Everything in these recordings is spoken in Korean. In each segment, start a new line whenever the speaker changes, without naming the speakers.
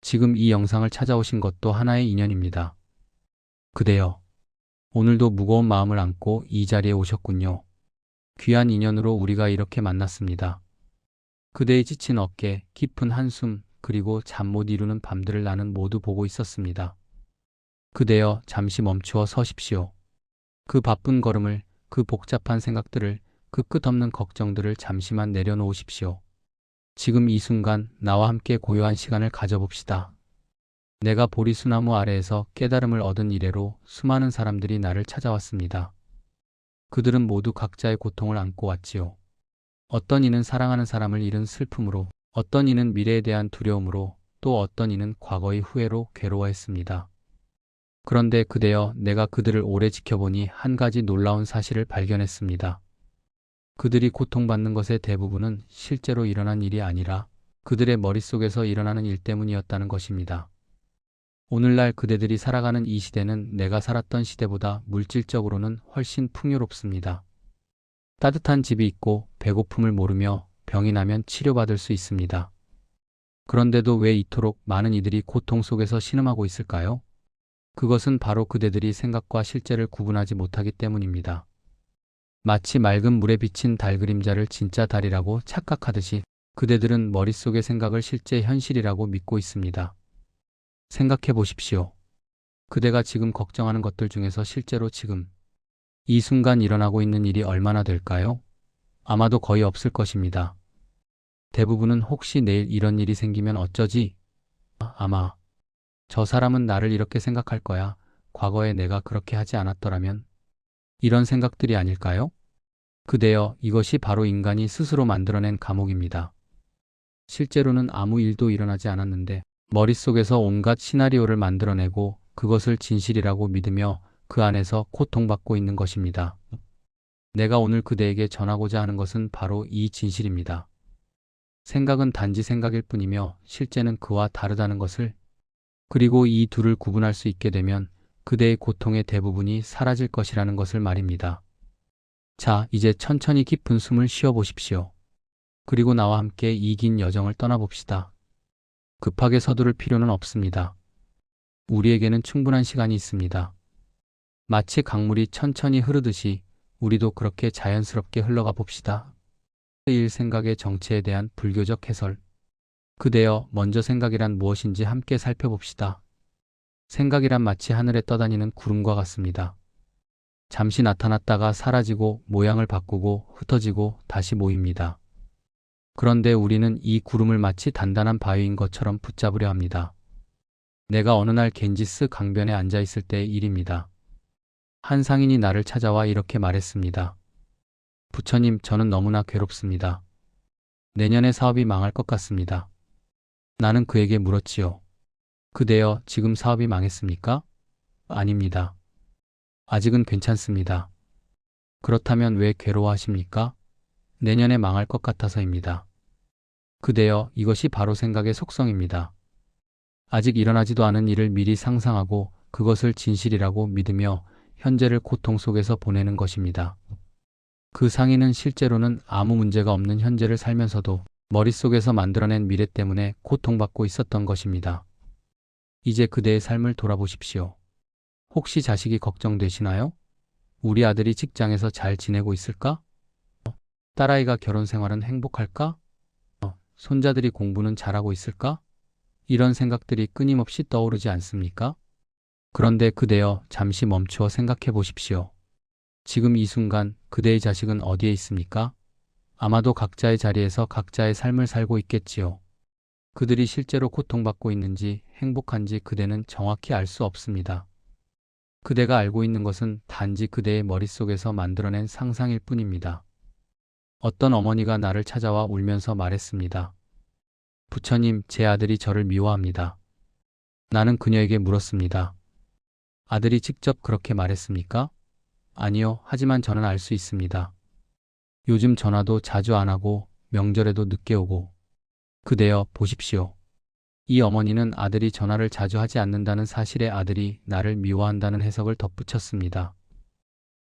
지금 이 영상을 찾아오신 것도 하나의 인연입니다. 그대여, 오늘도 무거운 마음을 안고 이 자리에 오셨군요. 귀한 인연으로 우리가 이렇게 만났습니다. 그대의 지친 어깨, 깊은 한숨, 그리고 잠 못 이루는 밤들을 나는 모두 보고 있었습니다. 그대여, 잠시 멈추어 서십시오. 그 바쁜 걸음을, 그 복잡한 생각들을, 그 끝없는 걱정들을 잠시만 내려놓으십시오. 지금 이 순간 나와 함께 고요한 시간을 가져봅시다. 내가 보리수나무 아래에서 깨달음을 얻은 이래로 수많은 사람들이 나를 찾아왔습니다. 그들은 모두 각자의 고통을 안고 왔지요. 어떤 이는 사랑하는 사람을 잃은 슬픔으로, 어떤 이는 미래에 대한 두려움으로, 또 어떤 이는 과거의 후회로 괴로워했습니다. 그런데 그대여, 내가 그들을 오래 지켜보니 한 가지 놀라운 사실을 발견했습니다. 그들이 고통받는 것의 대부분은 실제로 일어난 일이 아니라 그들의 머릿속에서 일어나는 일 때문이었다는 것입니다. 오늘날 그대들이 살아가는 이 시대는 내가 살았던 시대보다 물질적으로는 훨씬 풍요롭습니다. 따뜻한 집이 있고 배고픔을 모르며 병이 나면 치료받을 수 있습니다. 그런데도 왜 이토록 많은 이들이 고통 속에서 신음하고 있을까요? 그것은 바로 그대들이 생각과 실제를 구분하지 못하기 때문입니다. 마치 맑은 물에 비친 달 그림자를 진짜 달이라고 착각하듯이 그대들은 머릿속의 생각을 실제 현실이라고 믿고 있습니다. 생각해 보십시오. 그대가 지금 걱정하는 것들 중에서 실제로 지금 이 순간 일어나고 있는 일이 얼마나 될까요? 아마도 거의 없을 것입니다. 대부분은 혹시 내일 이런 일이 생기면 어쩌지? 아마 저 사람은 나를 이렇게 생각할 거야. 과거에 내가 그렇게 하지 않았더라면. 이런 생각들이 아닐까요? 그대여, 이것이 바로 인간이 스스로 만들어낸 감옥입니다. 실제로는 아무 일도 일어나지 않았는데 머릿속에서 온갖 시나리오를 만들어내고 그것을 진실이라고 믿으며 그 안에서 고통받고 있는 것입니다. 내가 오늘 그대에게 전하고자 하는 것은 바로 이 진실입니다. 생각은 단지 생각일 뿐이며 실제는 그와 다르다는 것을, 그리고 이 둘을 구분할 수 있게 되면 그대의 고통의 대부분이 사라질 것이라는 것을 말입니다. 자, 이제 천천히 깊은 숨을 쉬어 보십시오. 그리고 나와 함께 이 긴 여정을 떠나봅시다. 급하게 서두를 필요는 없습니다. 우리에게는 충분한 시간이 있습니다. 마치 강물이 천천히 흐르듯이 우리도 그렇게 자연스럽게 흘러가 봅시다. 일 생각의 정체에 대한 불교적 해설. 그대여, 먼저 생각이란 무엇인지 함께 살펴봅시다. 생각이란 마치 하늘에 떠다니는 구름과 같습니다. 잠시 나타났다가 사라지고 모양을 바꾸고 흩어지고 다시 모입니다. 그런데 우리는 이 구름을 마치 단단한 바위인 것처럼 붙잡으려 합니다. 내가 어느 날 겐지스 강변에 앉아 있을 때의 일입니다. 한 상인이 나를 찾아와 이렇게 말했습니다. 부처님, 저는 너무나 괴롭습니다. 내년에 사업이 망할 것 같습니다. 나는 그에게 물었지요. 그대여, 지금 사업이 망했습니까? 아닙니다. 아직은 괜찮습니다. 그렇다면 왜 괴로워하십니까? 내년에 망할 것 같아서입니다. 그대여, 이것이 바로 생각의 속성입니다. 아직 일어나지도 않은 일을 미리 상상하고 그것을 진실이라고 믿으며 현재를 고통 속에서 보내는 것입니다. 그 상인은 실제로는 아무 문제가 없는 현재를 살면서도 머릿속에서 만들어낸 미래 때문에 고통받고 있었던 것입니다. 이제 그대의 삶을 돌아보십시오. 혹시 자식이 걱정되시나요? 우리 아들이 직장에서 잘 지내고 있을까? 딸아이가 결혼 생활은 행복할까? 손자들이 공부는 잘하고 있을까? 이런 생각들이 끊임없이 떠오르지 않습니까? 그런데 그대여, 잠시 멈추어 생각해 보십시오. 지금 이 순간 그대의 자식은 어디에 있습니까? 아마도 각자의 자리에서 각자의 삶을 살고 있겠지요. 그들이 실제로 고통받고 있는지 행복한지 그대는 정확히 알 수 없습니다. 그대가 알고 있는 것은 단지 그대의 머릿속에서 만들어낸 상상일 뿐입니다. 어떤 어머니가 나를 찾아와 울면서 말했습니다. 부처님, 제 아들이 저를 미워합니다. 나는 그녀에게 물었습니다. 아들이 직접 그렇게 말했습니까? 아니요, 하지만 저는 알 수 있습니다. 요즘 전화도 자주 안 하고 명절에도 늦게 오고. 그대여, 보십시오. 이 어머니는 아들이 전화를 자주 하지 않는다는 사실에 아들이 나를 미워한다는 해석을 덧붙였습니다.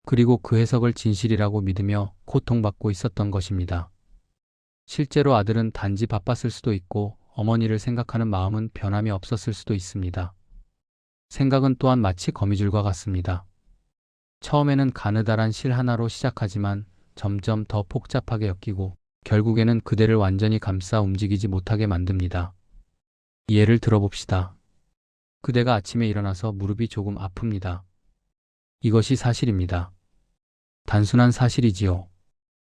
그리고 그 해석을 진실이라고 믿으며 고통받고 있었던 것입니다. 실제로 아들은 단지 바빴을 수도 있고 어머니를 생각하는 마음은 변함이 없었을 수도 있습니다. 생각은 또한 마치 거미줄과 같습니다. 처음에는 가느다란 실 하나로 시작하지만 점점 더 복잡하게 엮이고 결국에는 그대를 완전히 감싸 움직이지 못하게 만듭니다. 예를 들어봅시다. 그대가 아침에 일어나서 무릎이 조금 아픕니다. 이것이 사실입니다. 단순한 사실이지요.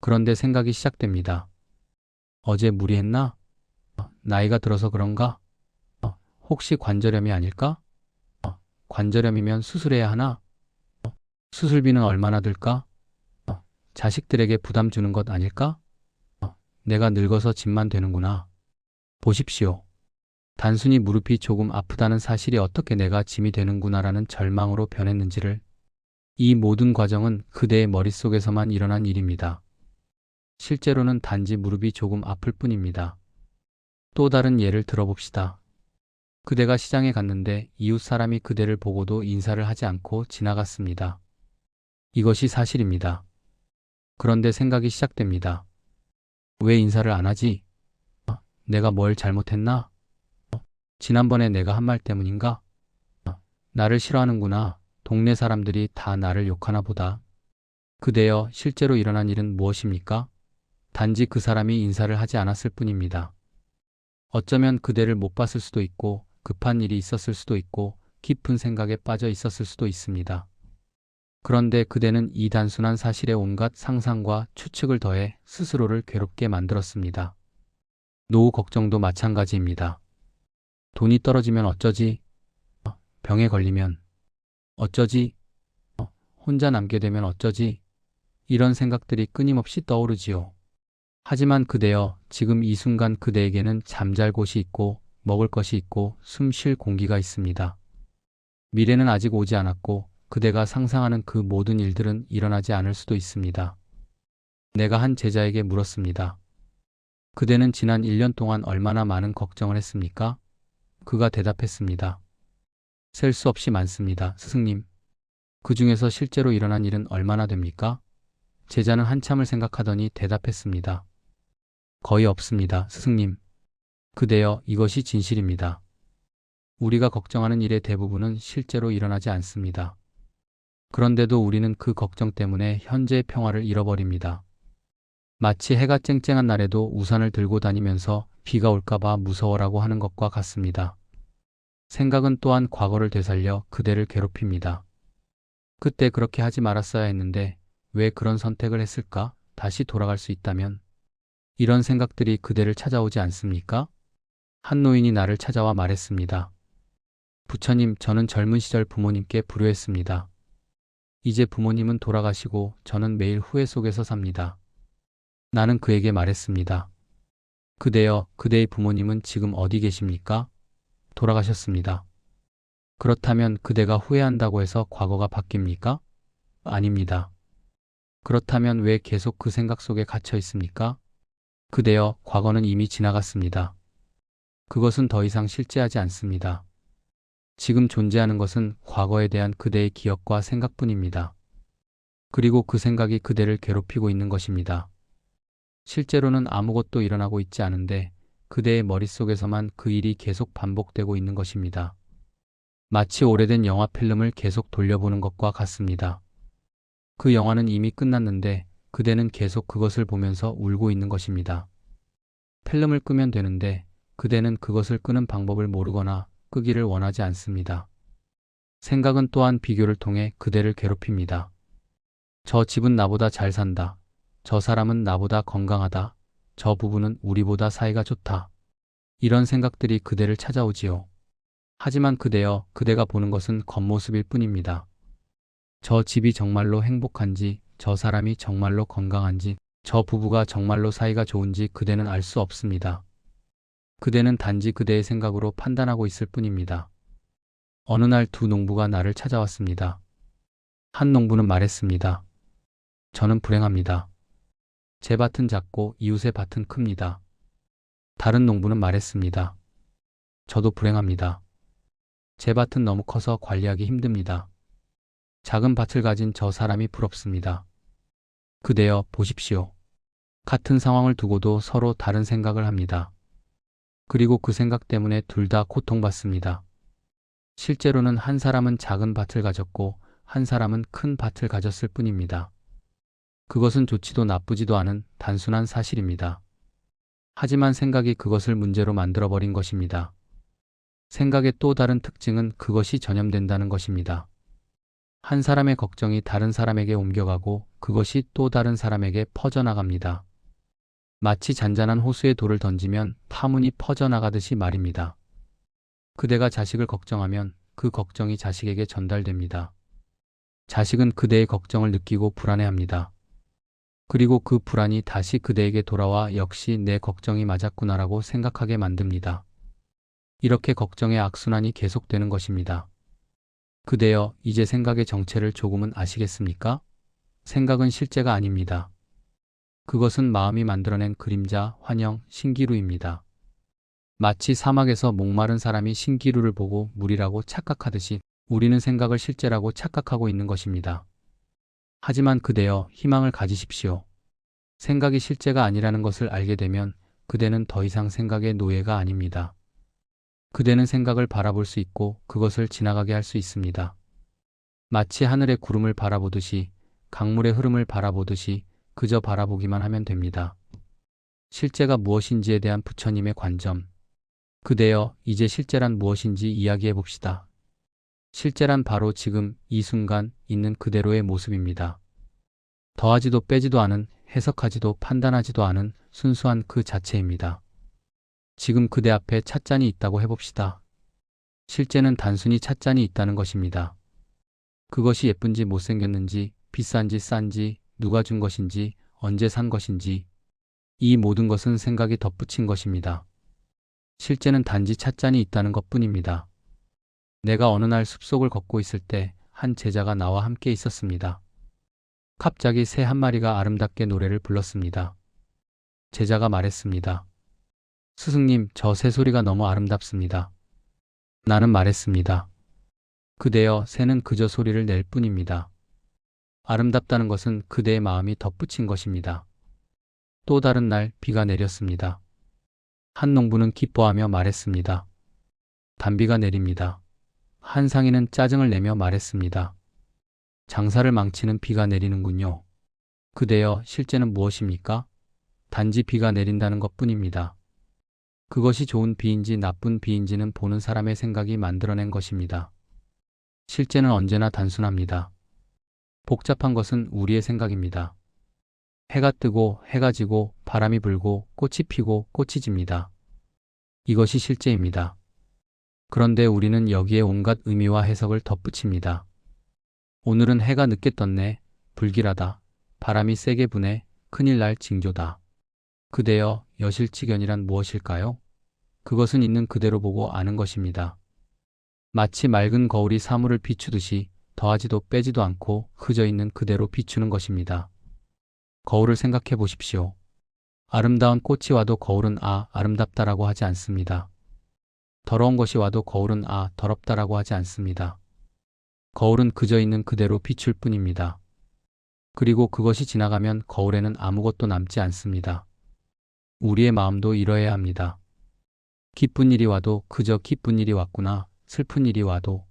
그런데 생각이 시작됩니다. 어제 무리했나? 나이가 들어서 그런가? 혹시 관절염이 아닐까? 관절염이면 수술해야 하나? 수술비는 얼마나 들까? 자식들에게 부담 주는 것 아닐까? 내가 늙어서 짐만 되는구나. 보십시오. 단순히 무릎이 조금 아프다는 사실이 어떻게 내가 짐이 되는구나라는 절망으로 변했는지를. 이 모든 과정은 그대의 머릿속에서만 일어난 일입니다. 실제로는 단지 무릎이 조금 아플 뿐입니다. 또 다른 예를 들어봅시다. 그대가 시장에 갔는데 이웃 사람이 그대를 보고도 인사를 하지 않고 지나갔습니다. 이것이 사실입니다. 그런데 생각이 시작됩니다. 왜 인사를 안 하지? 내가 뭘 잘못했나? 지난번에 내가 한 말 때문인가? 나를 싫어하는구나. 동네 사람들이 다 나를 욕하나 보다. 그대여, 실제로 일어난 일은 무엇입니까? 단지 그 사람이 인사를 하지 않았을 뿐입니다. 어쩌면 그대를 못 봤을 수도 있고, 급한 일이 있었을 수도 있고, 깊은 생각에 빠져 있었을 수도 있습니다. 그런데 그대는 이 단순한 사실에 온갖 상상과 추측을 더해 스스로를 괴롭게 만들었습니다. 노후 걱정도 마찬가지입니다. 돈이 떨어지면 어쩌지? 병에 걸리면 어쩌지? 혼자 남게 되면 어쩌지? 이런 생각들이 끊임없이 떠오르지요. 하지만 그대여, 지금 이 순간 그대에게는 잠잘 곳이 있고 먹을 것이 있고 숨 쉴 공기가 있습니다. 미래는 아직 오지 않았고 그대가 상상하는 그 모든 일들은 일어나지 않을 수도 있습니다. 내가 한 제자에게 물었습니다. 그대는 지난 1년 동안 얼마나 많은 걱정을 했습니까? 그가 대답했습니다. 셀 수 없이 많습니다, 스승님. 그 중에서 실제로 일어난 일은 얼마나 됩니까? 제자는 한참을 생각하더니 대답했습니다. 거의 없습니다, 스승님. 그대여, 이것이 진실입니다. 우리가 걱정하는 일의 대부분은 실제로 일어나지 않습니다. 그런데도 우리는 그 걱정 때문에 현재의 평화를 잃어버립니다. 마치 해가 쨍쨍한 날에도 우산을 들고 다니면서 비가 올까봐 무서워라고 하는 것과 같습니다. 생각은 또한 과거를 되살려 그대를 괴롭힙니다. 그때 그렇게 하지 말았어야 했는데 왜 그런 선택을 했을까? 다시 돌아갈 수 있다면? 이런 생각들이 그대를 찾아오지 않습니까? 한 노인이 나를 찾아와 말했습니다. 부처님, 저는 젊은 시절 부모님께 불효했습니다. 이제 부모님은 돌아가시고 저는 매일 후회 속에서 삽니다. 나는 그에게 말했습니다. 그대여, 그대의 부모님은 지금 어디 계십니까? 돌아가셨습니다. 그렇다면 그대가 후회한다고 해서 과거가 바뀝니까? 아닙니다. 그렇다면 왜 계속 그 생각 속에 갇혀 있습니까? 그대여, 과거는 이미 지나갔습니다. 그것은 더 이상 실제하지 않습니다. 지금 존재하는 것은 과거에 대한 그대의 기억과 생각뿐입니다. 그리고 그 생각이 그대를 괴롭히고 있는 것입니다. 실제로는 아무것도 일어나고 있지 않은데 그대의 머릿속에서만 그 일이 계속 반복되고 있는 것입니다. 마치 오래된 영화 필름을 계속 돌려보는 것과 같습니다. 그 영화는 이미 끝났는데 그대는 계속 그것을 보면서 울고 있는 것입니다. 필름을 끄면 되는데 그대는 그것을 끄는 방법을 모르거나 끄기를 원하지 않습니다. 생각은 또한 비교를 통해 그대를 괴롭힙니다. 저 집은 나보다 잘 산다. 저 사람은 나보다 건강하다. 저 부부는 우리보다 사이가 좋다. 이런 생각들이 그대를 찾아오지요. 하지만 그대여, 그대가 보는 것은 겉모습일 뿐입니다. 저 집이 정말로 행복한지, 저 사람이 정말로 건강한지, 저 부부가 정말로 사이가 좋은지 그대는 알 수 없습니다. 그대는 단지 그대의 생각으로 판단하고 있을 뿐입니다. 어느 날 두 농부가 나를 찾아왔습니다. 한 농부는 말했습니다. 저는 불행합니다. 제 밭은 작고 이웃의 밭은 큽니다. 다른 농부는 말했습니다. 저도 불행합니다. 제 밭은 너무 커서 관리하기 힘듭니다. 작은 밭을 가진 저 사람이 부럽습니다. 그대여, 보십시오. 같은 상황을 두고도 서로 다른 생각을 합니다. 그리고 그 생각 때문에 둘 다 고통받습니다. 실제로는 한 사람은 작은 밭을 가졌고 한 사람은 큰 밭을 가졌을 뿐입니다. 그것은 좋지도 나쁘지도 않은 단순한 사실입니다. 하지만 생각이 그것을 문제로 만들어버린 것입니다. 생각의 또 다른 특징은 그것이 전염된다는 것입니다. 한 사람의 걱정이 다른 사람에게 옮겨가고 그것이 또 다른 사람에게 퍼져나갑니다. 마치 잔잔한 호수에 돌을 던지면 파문이 퍼져나가듯이 말입니다. 그대가 자식을 걱정하면 그 걱정이 자식에게 전달됩니다. 자식은 그대의 걱정을 느끼고 불안해합니다. 그리고 그 불안이 다시 그대에게 돌아와 역시 내 걱정이 맞았구나라고 생각하게 만듭니다. 이렇게 걱정의 악순환이 계속되는 것입니다. 그대여, 이제 생각의 정체를 조금은 아시겠습니까? 생각은 실제가 아닙니다. 그것은 마음이 만들어낸 그림자, 환영, 신기루입니다. 마치 사막에서 목마른 사람이 신기루를 보고 물이라고 착각하듯이 우리는 생각을 실제라고 착각하고 있는 것입니다. 하지만 그대여, 희망을 가지십시오. 생각이 실제가 아니라는 것을 알게 되면 그대는 더 이상 생각의 노예가 아닙니다. 그대는 생각을 바라볼 수 있고 그것을 지나가게 할 수 있습니다. 마치 하늘의 구름을 바라보듯이, 강물의 흐름을 바라보듯이 그저 바라보기만 하면 됩니다. 실제가 무엇인지에 대한 부처님의 관점. 그대여, 이제 실제란 무엇인지 이야기해 봅시다. 실제란 바로 지금 이 순간 있는 그대로의 모습입니다. 더하지도 빼지도 않은, 해석하지도 판단하지도 않은 순수한 그 자체입니다. 지금 그대 앞에 찻잔이 있다고 해봅시다. 실제는 단순히 찻잔이 있다는 것입니다. 그것이 예쁜지 못생겼는지, 비싼지 싼지, 누가 준 것인지, 언제 산 것인지, 이 모든 것은 생각이 덧붙인 것입니다. 실제는 단지 찻잔이 있다는 것뿐입니다. 내가 어느 날 숲속을 걷고 있을 때 한 제자가 나와 함께 있었습니다. 갑자기 새 한 마리가 아름답게 노래를 불렀습니다. 제자가 말했습니다. 스승님, 저 새소리가 너무 아름답습니다. 나는 말했습니다. 그대여, 새는 그저 소리를 낼 뿐입니다. 아름답다는 것은 그대의 마음이 덧붙인 것입니다. 또 다른 날 비가 내렸습니다. 한 농부는 기뻐하며 말했습니다. 단비가 내립니다. 한 상인은 짜증을 내며 말했습니다. 장사를 망치는 비가 내리는군요. 그대여, 실제는 무엇입니까? 단지 비가 내린다는 것뿐입니다. 그것이 좋은 비인지 나쁜 비인지는 보는 사람의 생각이 만들어낸 것입니다. 실제는 언제나 단순합니다. 복잡한 것은 우리의 생각입니다. 해가 뜨고 해가 지고 바람이 불고 꽃이 피고 꽃이 집니다. 이것이 실제입니다. 그런데 우리는 여기에 온갖 의미와 해석을 덧붙입니다. 오늘은 해가 늦게 떴네. 불길하다. 바람이 세게 부네. 큰일 날 징조다. 그대여, 여실치견이란 무엇일까요? 그것은 있는 그대로 보고 아는 것입니다. 마치 맑은 거울이 사물을 비추듯이 더하지도 빼지도 않고 흐져 있는 그대로 비추는 것입니다. 거울을 생각해 보십시오. 아름다운 꽃이 와도 거울은 아름답다라고 하지 않습니다. 더러운 것이 와도 거울은 더럽다라고 하지 않습니다. 거울은 그저 있는 그대로 비출 뿐입니다. 그리고 그것이 지나가면 거울에는 아무것도 남지 않습니다. 우리의 마음도 이러해야 합니다. 기쁜 일이 와도 그저 기쁜 일이 왔구나, 슬픈 일이 와도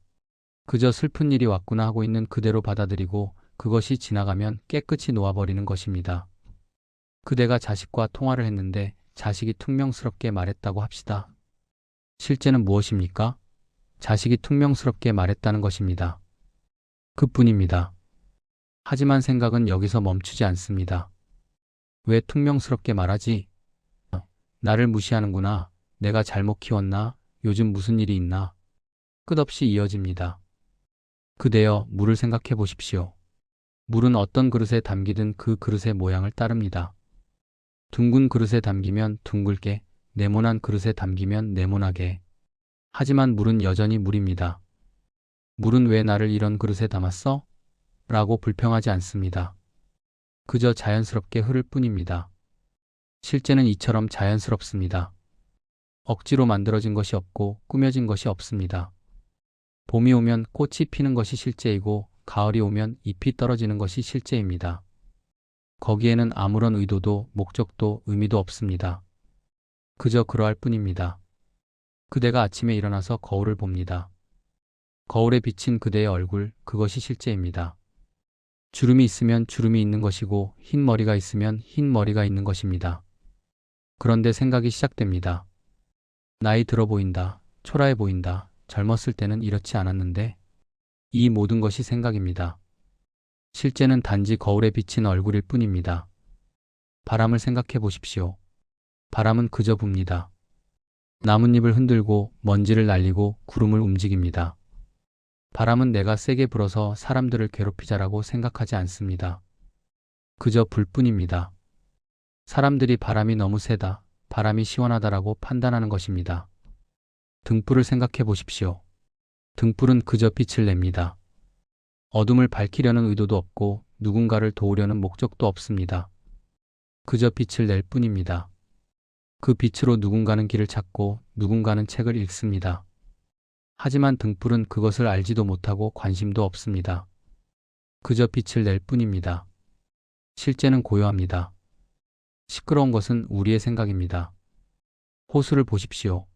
그저 슬픈 일이 왔구나 하고 있는 그대로 받아들이고 그것이 지나가면 깨끗이 놓아버리는 것입니다. 그대가 자식과 통화를 했는데 자식이 퉁명스럽게 말했다고 합시다. 실제는 무엇입니까? 자식이 퉁명스럽게 말했다는 것입니다. 그뿐입니다. 하지만 생각은 여기서 멈추지 않습니다. 왜 퉁명스럽게 말하지? 나를 무시하는구나. 내가 잘못 키웠나? 요즘 무슨 일이 있나? 끝없이 이어집니다. 그대여, 물을 생각해 보십시오. 물은 어떤 그릇에 담기든 그 그릇의 모양을 따릅니다. 둥근 그릇에 담기면 둥글게, 네모난 그릇에 담기면 네모나게. 하지만 물은 여전히 물입니다. 물은 왜 나를 이런 그릇에 담았어? 라고 불평하지 않습니다. 그저 자연스럽게 흐를 뿐입니다. 실제는 이처럼 자연스럽습니다. 억지로 만들어진 것이 없고 꾸며진 것이 없습니다. 봄이 오면 꽃이 피는 것이 실제이고 가을이 오면 잎이 떨어지는 것이 실제입니다. 거기에는 아무런 의도도 목적도 의미도 없습니다. 그저 그러할 뿐입니다. 그대가 아침에 일어나서 거울을 봅니다. 거울에 비친 그대의 얼굴, 그것이 실제입니다. 주름이 있으면 주름이 있는 것이고 흰 머리가 있으면 흰 머리가 있는 것입니다. 그런데 생각이 시작됩니다. 나이 들어 보인다, 초라해 보인다, 젊었을 때는 이렇지 않았는데 이 모든 것이 생각입니다. 실제는 단지 거울에 비친 얼굴일 뿐입니다. 바람을 생각해 보십시오. 바람은 그저 붑니다. 나뭇잎을 흔들고 먼지를 날리고 구름을 움직입니다. 바람은 내가 세게 불어서 사람들을 괴롭히자라고 생각하지 않습니다. 그저 불뿐입니다. 사람들이 바람이 너무 세다, 바람이 시원하다라고 판단하는 것입니다. 등불을 생각해 보십시오. 등불은 그저 빛을 냅니다. 어둠을 밝히려는 의도도 없고 누군가를 도우려는 목적도 없습니다. 그저 빛을 낼 뿐입니다. 그 빛으로 누군가는 길을 찾고 누군가는 책을 읽습니다. 하지만 등불은 그것을 알지도 못하고 관심도 없습니다. 그저 빛을 낼 뿐입니다. 실제는 고요합니다. 시끄러운 것은 우리의 생각입니다. 호수를 보십시오.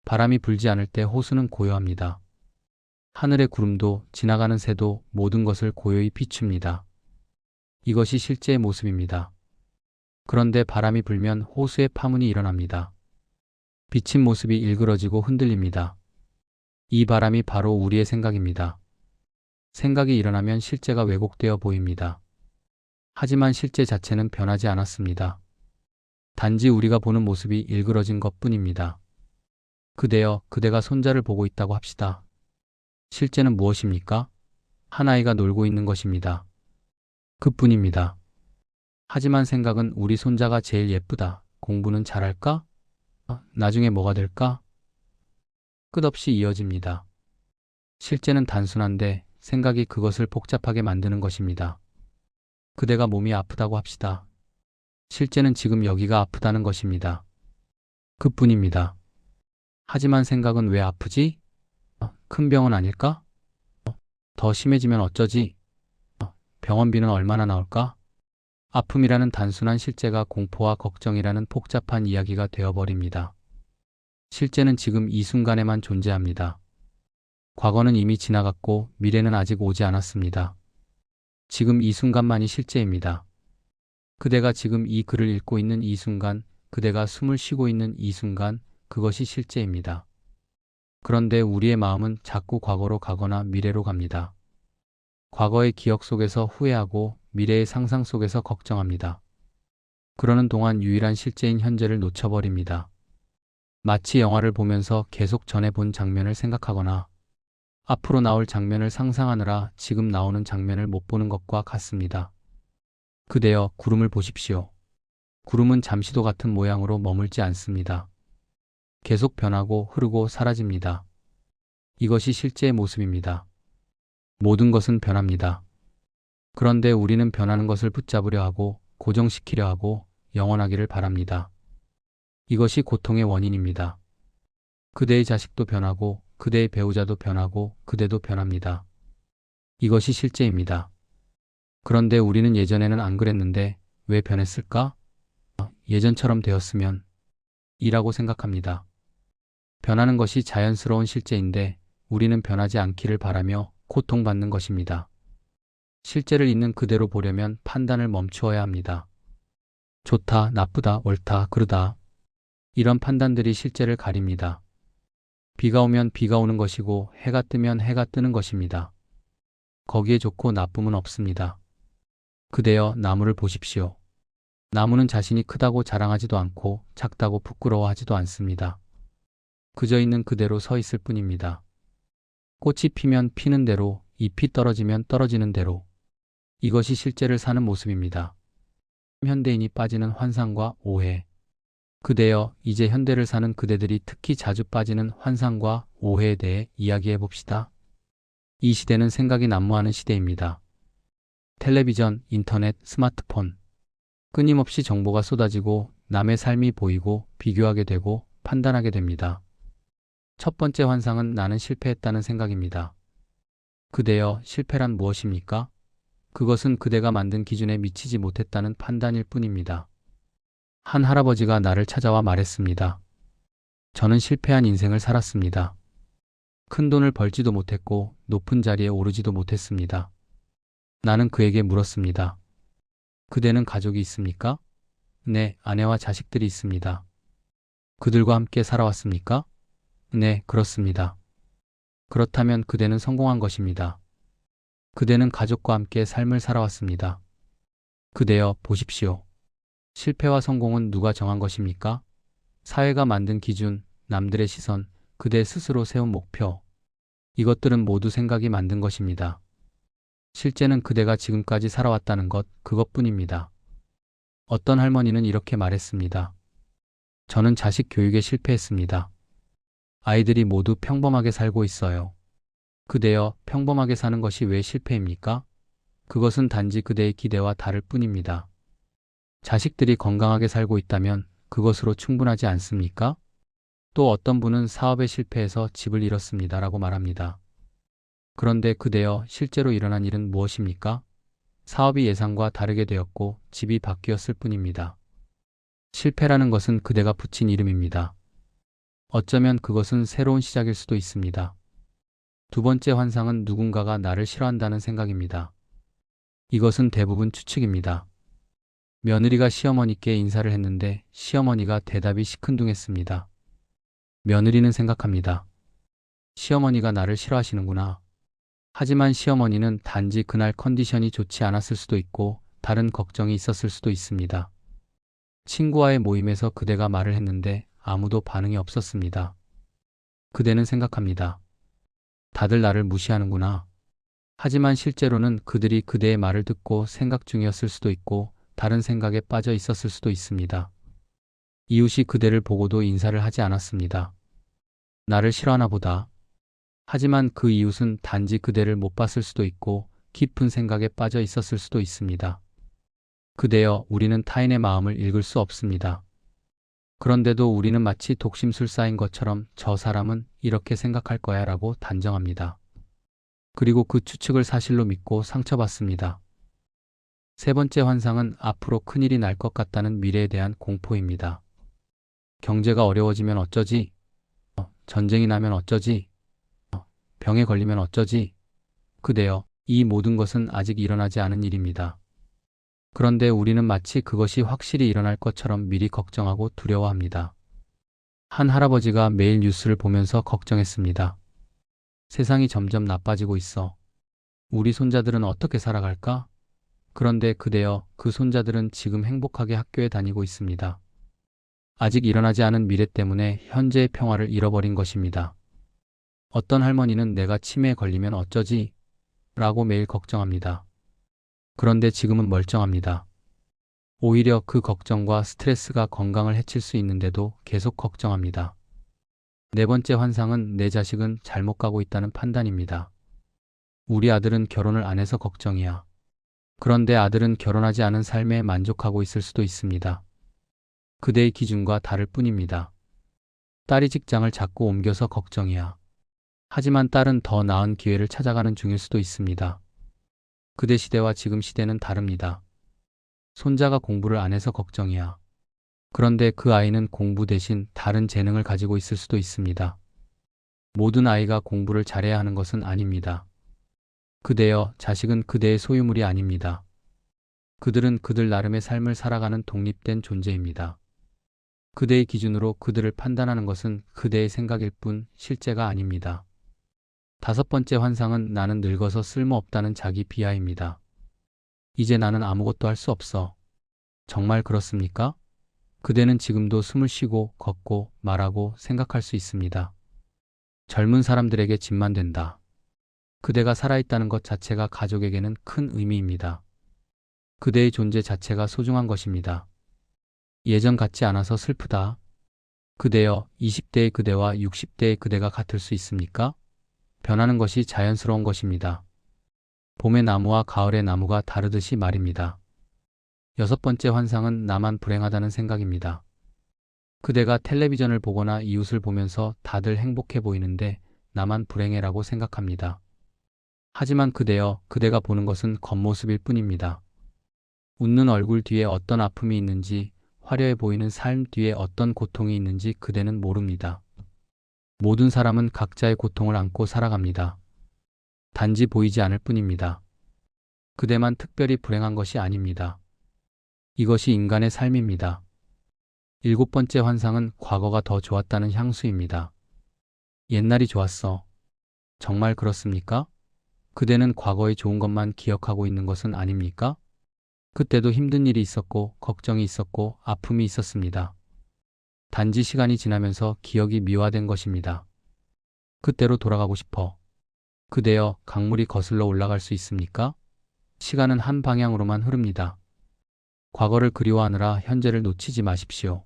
바람이 불지 않을 때 호수는 고요합니다. 하늘의 구름도 지나가는 새도 모든 것을 고요히 비춥니다. 이것이 실제의 모습입니다. 그런데 바람이 불면 호수에 파문이 일어납니다. 비친 모습이 일그러지고 흔들립니다. 이 바람이 바로 우리의 생각입니다. 생각이 일어나면 실제가 왜곡되어 보입니다. 하지만 실제 자체는 변하지 않았습니다. 단지 우리가 보는 모습이 일그러진 것뿐입니다. 그대여, 그대가 손자를 보고 있다고 합시다. 실제는 무엇입니까? 한 아이가 놀고 있는 것입니다. 그뿐입니다. 하지만 생각은 우리 손자가 제일 예쁘다. 공부는 잘할까? 나중에 뭐가 될까? 끝없이 이어집니다. 실제는 단순한데 생각이 그것을 복잡하게 만드는 것입니다. 그대가 몸이 아프다고 합시다. 실제는 지금 여기가 아프다는 것입니다. 그뿐입니다. 하지만 생각은 왜 아프지? 큰 병은 아닐까? 더 심해지면 어쩌지? 병원비는 얼마나 나올까? 아픔이라는 단순한 실제가 공포와 걱정이라는 복잡한 이야기가 되어버립니다. 실제는 지금 이 순간에만 존재합니다. 과거는 이미 지나갔고 미래는 아직 오지 않았습니다. 지금 이 순간만이 실제입니다. 그대가 지금 이 글을 읽고 있는 이 순간, 그대가 숨을 쉬고 있는 이 순간, 그것이 실제입니다. 그런데 우리의 마음은 자꾸 과거로 가거나 미래로 갑니다. 과거의 기억 속에서 후회하고 미래의 상상 속에서 걱정합니다. 그러는 동안 유일한 실제인 현재를 놓쳐버립니다. 마치 영화를 보면서 계속 전에 본 장면을 생각하거나 앞으로 나올 장면을 상상하느라 지금 나오는 장면을 못 보는 것과 같습니다. 그대여, 구름을 보십시오. 구름은 잠시도 같은 모양으로 머물지 않습니다. 계속 변하고 흐르고 사라집니다. 이것이 실제의 모습입니다. 모든 것은 변합니다. 그런데 우리는 변하는 것을 붙잡으려 하고 고정시키려 하고 영원하기를 바랍니다. 이것이 고통의 원인입니다. 그대의 자식도 변하고 그대의 배우자도 변하고 그대도 변합니다. 이것이 실제입니다. 그런데 우리는 예전에는 안 그랬는데 왜 변했을까? 예전처럼 되었으면 이라고 생각합니다. 변하는 것이 자연스러운 실제인데 우리는 변하지 않기를 바라며 고통받는 것입니다. 실제를 있는 그대로 보려면 판단을 멈추어야 합니다. 좋다, 나쁘다, 옳다, 그르다. 이런 판단들이 실제를 가립니다. 비가 오면 비가 오는 것이고 해가 뜨면 해가 뜨는 것입니다. 거기에 좋고 나쁨은 없습니다. 그대여, 나무를 보십시오. 나무는 자신이 크다고 자랑하지도 않고 작다고 부끄러워하지도 않습니다. 그저 있는 그대로 서 있을 뿐입니다. 꽃이 피면 피는 대로, 잎이 떨어지면 떨어지는 대로. 이것이 실제를 사는 모습입니다. 현대인이 빠지는 환상과 오해. 그대여, 이제 현대를 사는 그대들이 특히 자주 빠지는 환상과 오해에 대해 이야기해 봅시다. 이 시대는 생각이 난무하는 시대입니다. 텔레비전, 인터넷, 스마트폰. 끊임없이 정보가 쏟아지고 남의 삶이 보이고 비교하게 되고 판단하게 됩니다. 첫 번째 환상은 나는 실패했다는 생각입니다. 그대여, 실패란 무엇입니까? 그것은 그대가 만든 기준에 미치지 못했다는 판단일 뿐입니다. 한 할아버지가 나를 찾아와 말했습니다. 저는 실패한 인생을 살았습니다. 큰 돈을 벌지도 못했고 높은 자리에 오르지도 못했습니다. 나는 그에게 물었습니다. 그대는 가족이 있습니까? 네, 아내와 자식들이 있습니다. 그들과 함께 살아왔습니까? 네, 그렇습니다. 그렇다면 그대는 성공한 것입니다. 그대는 가족과 함께 삶을 살아왔습니다. 그대여, 보십시오. 실패와 성공은 누가 정한 것입니까? 사회가 만든 기준, 남들의 시선, 그대 스스로 세운 목표. 이것들은 모두 생각이 만든 것입니다. 실제는 그대가 지금까지 살아왔다는 것, 그것뿐입니다. 어떤 할머니는 이렇게 말했습니다. 저는 자식 교육에 실패했습니다. 아이들이 모두 평범하게 살고 있어요. 그대여, 평범하게 사는 것이 왜 실패입니까? 그것은 단지 그대의 기대와 다를 뿐입니다. 자식들이 건강하게 살고 있다면 그것으로 충분하지 않습니까? 또 어떤 분은 사업에 실패해서 집을 잃었습니다라고 말합니다. 그런데 그대여, 실제로 일어난 일은 무엇입니까? 사업이 예상과 다르게 되었고 집이 바뀌었을 뿐입니다. 실패라는 것은 그대가 붙인 이름입니다. 어쩌면 그것은 새로운 시작일 수도 있습니다. 두 번째 환상은 누군가가 나를 싫어한다는 생각입니다. 이것은 대부분 추측입니다. 며느리가 시어머니께 인사를 했는데 시어머니가 대답이 시큰둥했습니다. 며느리는 생각합니다. 시어머니가 나를 싫어하시는구나. 하지만 시어머니는 단지 그날 컨디션이 좋지 않았을 수도 있고 다른 걱정이 있었을 수도 있습니다. 친구와의 모임에서 그대가 말을 했는데 아무도 반응이 없었습니다. 그대는 생각합니다. 다들 나를 무시하는구나. 하지만 실제로는 그들이 그대의 말을 듣고 생각 중이었을 수도 있고 다른 생각에 빠져 있었을 수도 있습니다. 이웃이 그대를 보고도 인사를 하지 않았습니다. 나를 싫어하나 보다. 하지만 그 이웃은 단지 그대를 못 봤을 수도 있고 깊은 생각에 빠져 있었을 수도 있습니다. 그대여, 우리는 타인의 마음을 읽을 수 없습니다. 그런데도 우리는 마치 독심술사인 것처럼 저 사람은 이렇게 생각할 거야 라고 단정합니다. 그리고 그 추측을 사실로 믿고 상처받습니다. 세 번째 환상은 앞으로 큰일이 날 것 같다는 미래에 대한 공포입니다. 경제가 어려워지면 어쩌지? 전쟁이 나면 어쩌지? 병에 걸리면 어쩌지? 그대여, 이 모든 것은 아직 일어나지 않은 일입니다. 그런데 우리는 마치 그것이 확실히 일어날 것처럼 미리 걱정하고 두려워합니다. 한 할아버지가 매일 뉴스를 보면서 걱정했습니다. 세상이 점점 나빠지고 있어. 우리 손자들은 어떻게 살아갈까? 그런데 그대여, 그 손자들은 지금 행복하게 학교에 다니고 있습니다. 아직 일어나지 않은 미래 때문에 현재의 평화를 잃어버린 것입니다. 어떤 할머니는 내가 치매에 걸리면 어쩌지? 라고 매일 걱정합니다. 그런데 지금은 멀쩡합니다. 오히려 그 걱정과 스트레스가 건강을 해칠 수 있는데도 계속 걱정합니다. 네 번째 환상은 내 자식은 잘못 가고 있다는 판단입니다. 우리 아들은 결혼을 안 해서 걱정이야. 그런데 아들은 결혼하지 않은 삶에 만족하고 있을 수도 있습니다. 그대의 기준과 다를 뿐입니다. 딸이 직장을 자꾸 옮겨서 걱정이야. 하지만 딸은 더 나은 기회를 찾아가는 중일 수도 있습니다. 그대 시대와 지금 시대는 다릅니다. 손자가 공부를 안 해서 걱정이야. 그런데 그 아이는 공부 대신 다른 재능을 가지고 있을 수도 있습니다. 모든 아이가 공부를 잘해야 하는 것은 아닙니다. 그대여, 자식은 그대의 소유물이 아닙니다. 그들은 그들 나름의 삶을 살아가는 독립된 존재입니다. 그대의 기준으로 그들을 판단하는 것은 그대의 생각일 뿐 실제가 아닙니다. 다섯 번째 환상은 나는 늙어서 쓸모없다는 자기 비하입니다. 이제 나는 아무것도 할 수 없어. 정말 그렇습니까? 그대는 지금도 숨을 쉬고 걷고 말하고 생각할 수 있습니다. 젊은 사람들에게 짐만 된다. 그대가 살아있다는 것 자체가 가족에게는 큰 의미입니다. 그대의 존재 자체가 소중한 것입니다. 예전 같지 않아서 슬프다. 그대여, 20대의 그대와 60대의 그대가 같을 수 있습니까? 변하는 것이 자연스러운 것입니다. 봄의 나무와 가을의 나무가 다르듯이 말입니다. 여섯 번째 환상은 나만 불행하다는 생각입니다. 그대가 텔레비전을 보거나 이웃을 보면서 다들 행복해 보이는데 나만 불행해라고 생각합니다. 하지만 그대여, 그대가 보는 것은 겉모습일 뿐입니다. 웃는 얼굴 뒤에 어떤 아픔이 있는지, 화려해 보이는 삶 뒤에 어떤 고통이 있는지 그대는 모릅니다. 모든 사람은 각자의 고통을 안고 살아갑니다. 단지 보이지 않을 뿐입니다. 그대만 특별히 불행한 것이 아닙니다. 이것이 인간의 삶입니다. 일곱 번째 환상은 과거가 더 좋았다는 향수입니다. 옛날이 좋았어. 정말 그렇습니까? 그대는 과거의 좋은 것만 기억하고 있는 것은 아닙니까? 그때도 힘든 일이 있었고, 걱정이 있었고, 아픔이 있었습니다. 단지 시간이 지나면서 기억이 미화된 것입니다. 그때로 돌아가고 싶어. 그대여, 강물이 거슬러 올라갈 수 있습니까? 시간은 한 방향으로만 흐릅니다. 과거를 그리워하느라 현재를 놓치지 마십시오.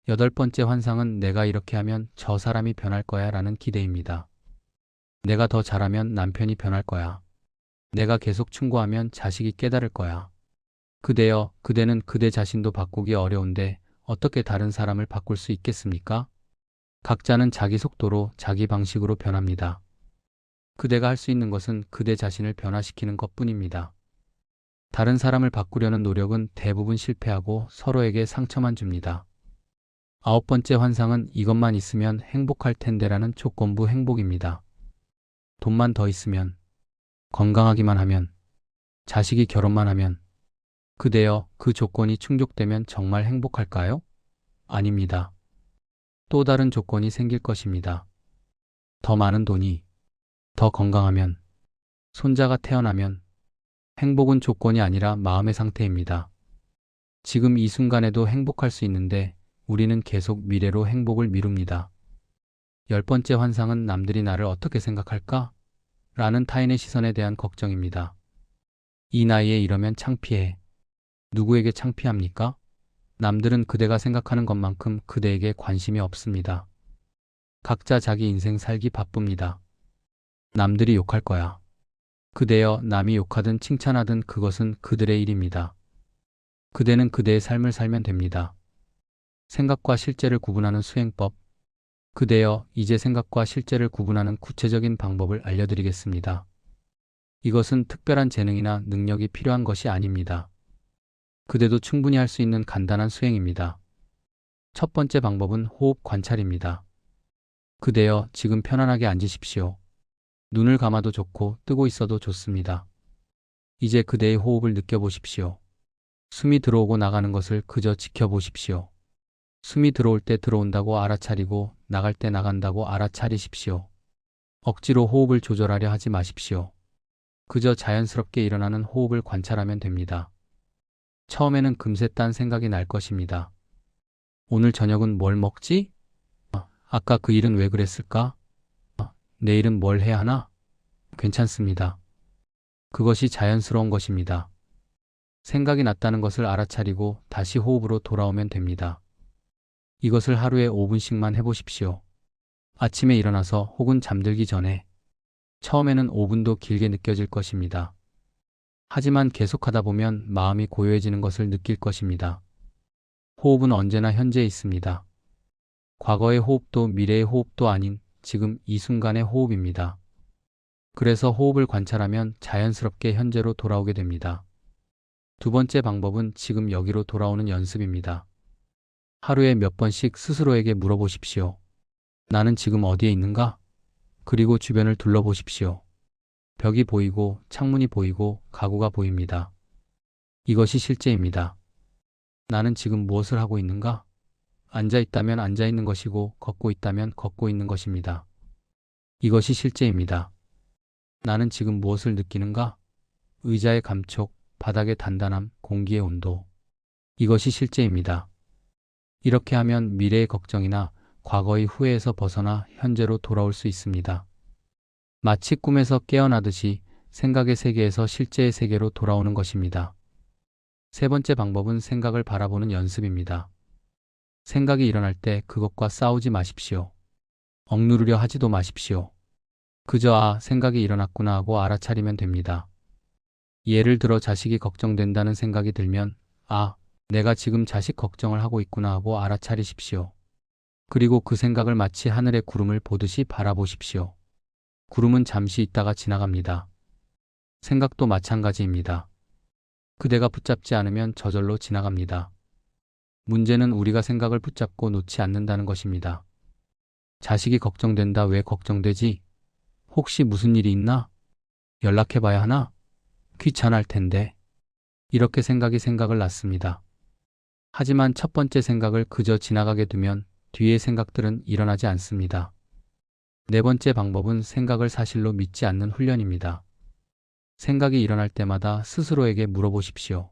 여덟 번째 환상은 내가 이렇게 하면 저 사람이 변할 거야 라는 기대입니다. 내가 더 잘하면 남편이 변할 거야. 내가 계속 충고하면 자식이 깨달을 거야. 그대여, 그대는 그대 자신도 바꾸기 어려운데 어떻게 다른 사람을 바꿀 수 있겠습니까? 각자는 자기 속도로 자기 방식으로 변합니다. 그대가 할 수 있는 것은 그대 자신을 변화시키는 것뿐입니다. 다른 사람을 바꾸려는 노력은 대부분 실패하고 서로에게 상처만 줍니다. 아홉 번째 환상은 이것만 있으면 행복할 텐데라는 조건부 행복입니다. 돈만 더 있으면, 건강하기만 하면, 자식이 결혼만 하면, 그대여, 그 조건이 충족되면 정말 행복할까요? 아닙니다. 또 다른 조건이 생길 것입니다. 더 많은 돈이, 더 건강하면, 손자가 태어나면, 행복은 조건이 아니라 마음의 상태입니다. 지금 이 순간에도 행복할 수 있는데 우리는 계속 미래로 행복을 미룹니다. 열 번째 환상은 남들이 나를 어떻게 생각할까? 라는 타인의 시선에 대한 걱정입니다. 이 나이에 이러면 창피해. 누구에게 창피합니까? 남들은 그대가 생각하는 것만큼 그대에게 관심이 없습니다. 각자 자기 인생 살기 바쁩니다. 남들이 욕할 거야. 그대여, 남이 욕하든 칭찬하든 그것은 그들의 일입니다. 그대는 그대의 삶을 살면 됩니다. 생각과 실제를 구분하는 수행법. 그대여, 이제 생각과 실제를 구분하는 구체적인 방법을 알려드리겠습니다. 이것은 특별한 재능이나 능력이 필요한 것이 아닙니다. 그대도 충분히 할 수 있는 간단한 수행입니다. 첫 번째 방법은 호흡 관찰입니다. 그대여, 지금 편안하게 앉으십시오. 눈을 감아도 좋고 뜨고 있어도 좋습니다. 이제 그대의 호흡을 느껴보십시오. 숨이 들어오고 나가는 것을 그저 지켜보십시오. 숨이 들어올 때 들어온다고 알아차리고 나갈 때 나간다고 알아차리십시오. 억지로 호흡을 조절하려 하지 마십시오. 그저 자연스럽게 일어나는 호흡을 관찰하면 됩니다. 처음에는 금세 딴 생각이 날 것입니다. 오늘 저녁은 뭘 먹지? 아까 그 일은 왜 그랬을까? 내일은 뭘 해야 하나? 괜찮습니다. 그것이 자연스러운 것입니다. 생각이 났다는 것을 알아차리고 다시 호흡으로 돌아오면 됩니다. 이것을 하루에 5분씩만 해보십시오. 아침에 일어나서 혹은 잠들기 전에. 처음에는 5분도 길게 느껴질 것입니다. 하지만 계속하다 보면 마음이 고요해지는 것을 느낄 것입니다. 호흡은 언제나 현재에 있습니다. 과거의 호흡도 미래의 호흡도 아닌 지금 이 순간의 호흡입니다. 그래서 호흡을 관찰하면 자연스럽게 현재로 돌아오게 됩니다. 두 번째 방법은 지금 여기로 돌아오는 연습입니다. 하루에 몇 번씩 스스로에게 물어보십시오. 나는 지금 어디에 있는가? 그리고 주변을 둘러보십시오. 벽이 보이고 창문이 보이고 가구가 보입니다. 이것이 실제입니다. 나는 지금 무엇을 하고 있는가? 앉아 있다면 앉아 있는 것이고 걷고 있다면 걷고 있는 것입니다. 이것이 실제입니다. 나는 지금 무엇을 느끼는가? 의자의 감촉, 바닥의 단단함, 공기의 온도. 이것이 실제입니다. 이렇게 하면 미래의 걱정이나 과거의 후회에서 벗어나 현재로 돌아올 수 있습니다. 마치 꿈에서 깨어나듯이 생각의 세계에서 실제의 세계로 돌아오는 것입니다. 세 번째 방법은 생각을 바라보는 연습입니다. 생각이 일어날 때 그것과 싸우지 마십시오. 억누르려 하지도 마십시오. 그저 생각이 일어났구나 하고 알아차리면 됩니다. 예를 들어 자식이 걱정된다는 생각이 들면 내가 지금 자식 걱정을 하고 있구나 하고 알아차리십시오. 그리고 그 생각을 마치 하늘의 구름을 보듯이 바라보십시오. 구름은 잠시 있다가 지나갑니다. 생각도 마찬가지입니다. 그대가 붙잡지 않으면 저절로 지나갑니다. 문제는 우리가 생각을 붙잡고 놓지 않는다는 것입니다. 자식이 걱정된다. 왜 걱정되지? 혹시 무슨 일이 있나? 연락해봐야 하나? 귀찮을 텐데. 이렇게 생각을 낳습니다. 하지만 첫 번째 생각을 그저 지나가게 두면 뒤의 생각들은 일어나지 않습니다. 네 번째 방법은 생각을 사실로 믿지 않는 훈련입니다. 생각이 일어날 때마다 스스로에게 물어보십시오.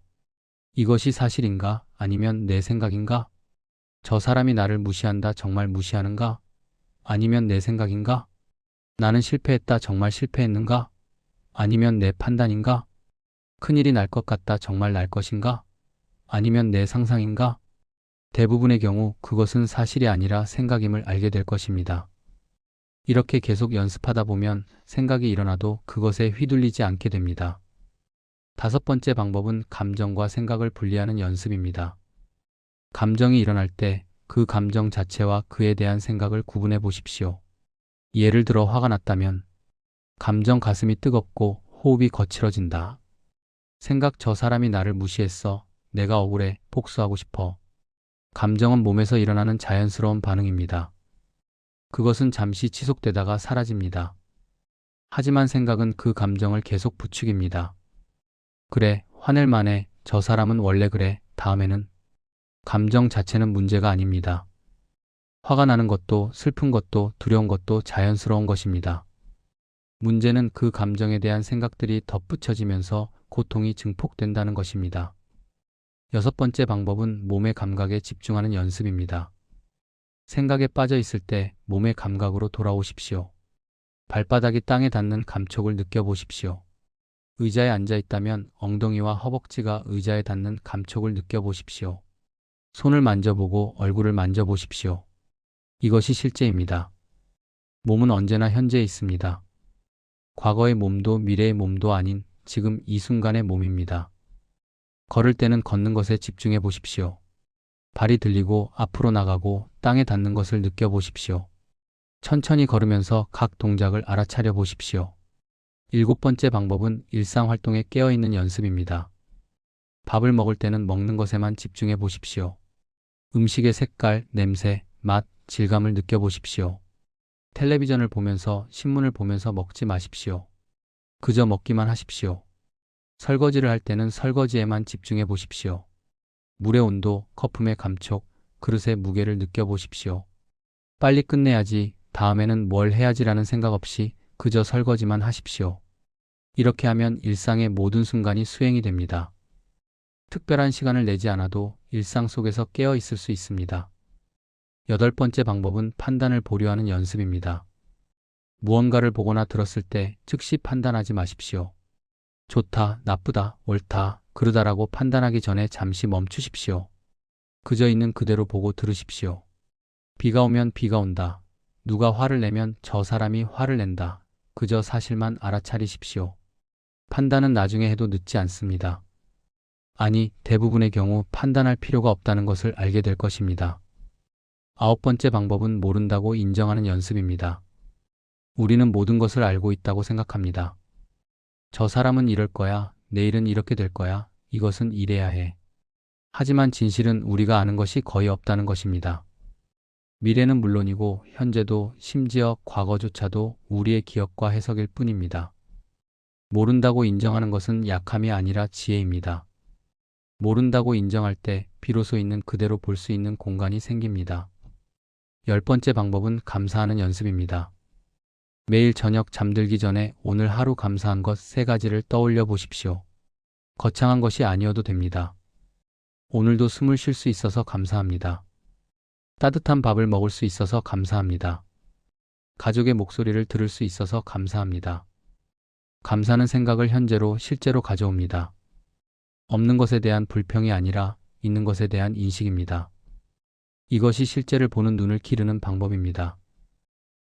이것이 사실인가? 아니면 내 생각인가? 저 사람이 나를 무시한다. 정말 무시하는가? 아니면 내 생각인가? 나는 실패했다. 정말 실패했는가? 아니면 내 판단인가? 큰일이 날 것 같다. 정말 날 것인가? 아니면 내 상상인가? 대부분의 경우 그것은 사실이 아니라 생각임을 알게 될 것입니다. 이렇게 계속 연습하다 보면 생각이 일어나도 그것에 휘둘리지 않게 됩니다. 다섯 번째 방법은 감정과 생각을 분리하는 연습입니다. 감정이 일어날 때 그 감정 자체와 그에 대한 생각을 구분해 보십시오. 예를 들어 화가 났다면 감정 가슴이 뜨겁고 호흡이 거칠어진다. 생각 저 사람이 나를 무시했어. 내가 억울해. 복수하고 싶어. 감정은 몸에서 일어나는 자연스러운 반응입니다. 그것은 잠시 지속되다가 사라집니다. 하지만 생각은 그 감정을 계속 부추깁니다. 그래, 화낼 만해. 저 사람은 원래 그래. 다음에는. 감정 자체는 문제가 아닙니다. 화가 나는 것도 슬픈 것도 두려운 것도 자연스러운 것입니다. 문제는 그 감정에 대한 생각들이 덧붙여지면서 고통이 증폭된다는 것입니다. 여섯 번째 방법은 몸의 감각에 집중하는 연습입니다. 생각에 빠져 있을 때 몸의 감각으로 돌아오십시오. 발바닥이 땅에 닿는 감촉을 느껴보십시오. 의자에 앉아 있다면 엉덩이와 허벅지가 의자에 닿는 감촉을 느껴보십시오. 손을 만져보고 얼굴을 만져보십시오. 이것이 실제입니다. 몸은 언제나 현재에 있습니다. 과거의 몸도 미래의 몸도 아닌 지금 이 순간의 몸입니다. 걸을 때는 걷는 것에 집중해 보십시오. 발이 들리고 앞으로 나가고 땅에 닿는 것을 느껴보십시오. 천천히 걸으면서 각 동작을 알아차려 보십시오. 일곱 번째 방법은 일상활동에 깨어있는 연습입니다. 밥을 먹을 때는 먹는 것에만 집중해 보십시오. 음식의 색깔, 냄새, 맛, 질감을 느껴보십시오. 텔레비전을 보면서 신문을 보면서 먹지 마십시오. 그저 먹기만 하십시오. 설거지를 할 때는 설거지에만 집중해 보십시오. 물의 온도, 거품의 감촉, 그릇의 무게를 느껴보십시오. 빨리 끝내야지, 다음에는 뭘 해야지라는 생각 없이 그저 설거지만 하십시오. 이렇게 하면 일상의 모든 순간이 수행이 됩니다. 특별한 시간을 내지 않아도 일상 속에서 깨어 있을 수 있습니다. 여덟 번째 방법은 판단을 보류하는 연습입니다. 무언가를 보거나 들었을 때 즉시 판단하지 마십시오. 좋다, 나쁘다, 옳다, 그르다라고 판단하기 전에 잠시 멈추십시오. 그저 있는 그대로 보고 들으십시오. 비가 오면 비가 온다. 누가 화를 내면 저 사람이 화를 낸다. 그저 사실만 알아차리십시오. 판단은 나중에 해도 늦지 않습니다. 아니, 대부분의 경우 판단할 필요가 없다는 것을 알게 될 것입니다. 아홉 번째 방법은 모른다고 인정하는 연습입니다. 우리는 모든 것을 알고 있다고 생각합니다. 저 사람은 이럴 거야. 내일은 이렇게 될 거야. 이것은 이래야 해. 하지만 진실은 우리가 아는 것이 거의 없다는 것입니다. 미래는 물론이고 현재도 심지어 과거조차도 우리의 기억과 해석일 뿐입니다. 모른다고 인정하는 것은 약함이 아니라 지혜입니다. 모른다고 인정할 때 비로소 있는 그대로 볼 수 있는 공간이 생깁니다. 열 번째 방법은 감사하는 연습입니다. 매일 저녁 잠들기 전에 오늘 하루 감사한 것 3가지를 떠올려 보십시오. 거창한 것이 아니어도 됩니다. 오늘도 숨을 쉴 수 있어서 감사합니다. 따뜻한 밥을 먹을 수 있어서 감사합니다. 가족의 목소리를 들을 수 있어서 감사합니다. 감사는 생각을 현재로 실제로 가져옵니다. 없는 것에 대한 불평이 아니라 있는 것에 대한 인식입니다. 이것이 실제를 보는 눈을 기르는 방법입니다.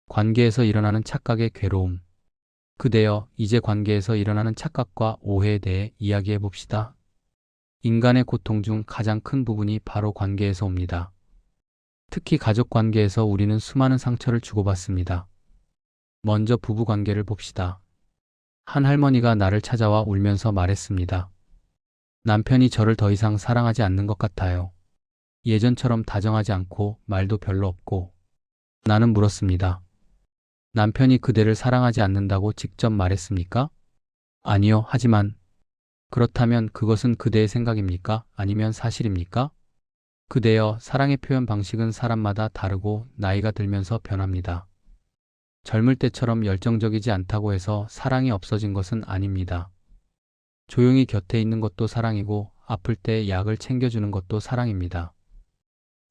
관계에서 일어나는 착각의 괴로움. 그대여, 이제 관계에서 일어나는 착각과 오해에 대해 이야기해 봅시다. 인간의 고통 중 가장 큰 부분이 바로 관계에서 옵니다. 특히 가족 관계에서 우리는 수많은 상처를 주고받습니다. 먼저 부부 관계를 봅시다. 한 할머니가 나를 찾아와 울면서 말했습니다. 남편이 저를 더 이상 사랑하지 않는 것 같아요. 예전처럼 다정하지 않고 말도 별로 없고 나는 물었습니다. 남편이 그대를 사랑하지 않는다고 직접 말했습니까? 아니요. 하지만 그렇다면 그것은 그대의 생각입니까? 아니면 사실입니까? 그대여, 사랑의 표현 방식은 사람마다 다르고 나이가 들면서 변합니다. 젊을 때처럼 열정적이지 않다고 해서 사랑이 없어진 것은 아닙니다. 조용히 곁에 있는 것도 사랑이고 아플 때 약을 챙겨주는 것도 사랑입니다.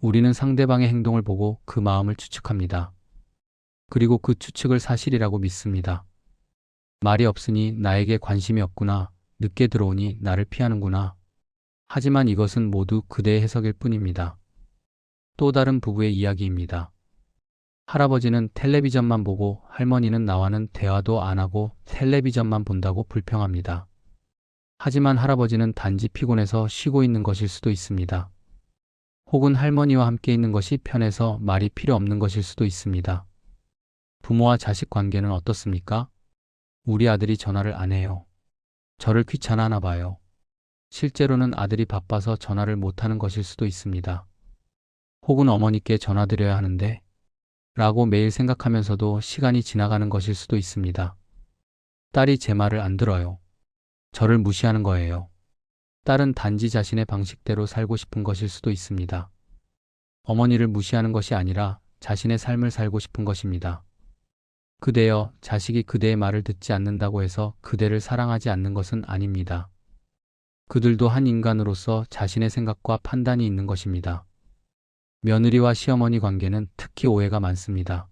우리는 상대방의 행동을 보고 그 마음을 추측합니다. 그리고 그 추측을 사실이라고 믿습니다. 말이 없으니 나에게 관심이 없구나. 늦게 들어오니 나를 피하는구나. 하지만 이것은 모두 그대의 해석일 뿐입니다. 또 다른 부부의 이야기입니다. 할아버지는 텔레비전만 보고 할머니는 나와는 대화도 안 하고 텔레비전만 본다고 불평합니다. 하지만 할아버지는 단지 피곤해서 쉬고 있는 것일 수도 있습니다. 혹은 할머니와 함께 있는 것이 편해서 말이 필요 없는 것일 수도 있습니다. 부모와 자식 관계는 어떻습니까? 우리 아들이 전화를 안 해요. 저를 귀찮아하나 봐요. 실제로는 아들이 바빠서 전화를 못하는 것일 수도 있습니다. 혹은 어머니께 전화드려야 하는데 라고 매일 생각하면서도 시간이 지나가는 것일 수도 있습니다. 딸이 제 말을 안 들어요. 저를 무시하는 거예요. 딸은 단지 자신의 방식대로 살고 싶은 것일 수도 있습니다. 어머니를 무시하는 것이 아니라 자신의 삶을 살고 싶은 것입니다. 그대여, 자식이 그대의 말을 듣지 않는다고 해서 그대를 사랑하지 않는 것은 아닙니다. 그들도 한 인간으로서 자신의 생각과 판단이 있는 것입니다. 며느리와 시어머니 관계는 특히 오해가 많습니다.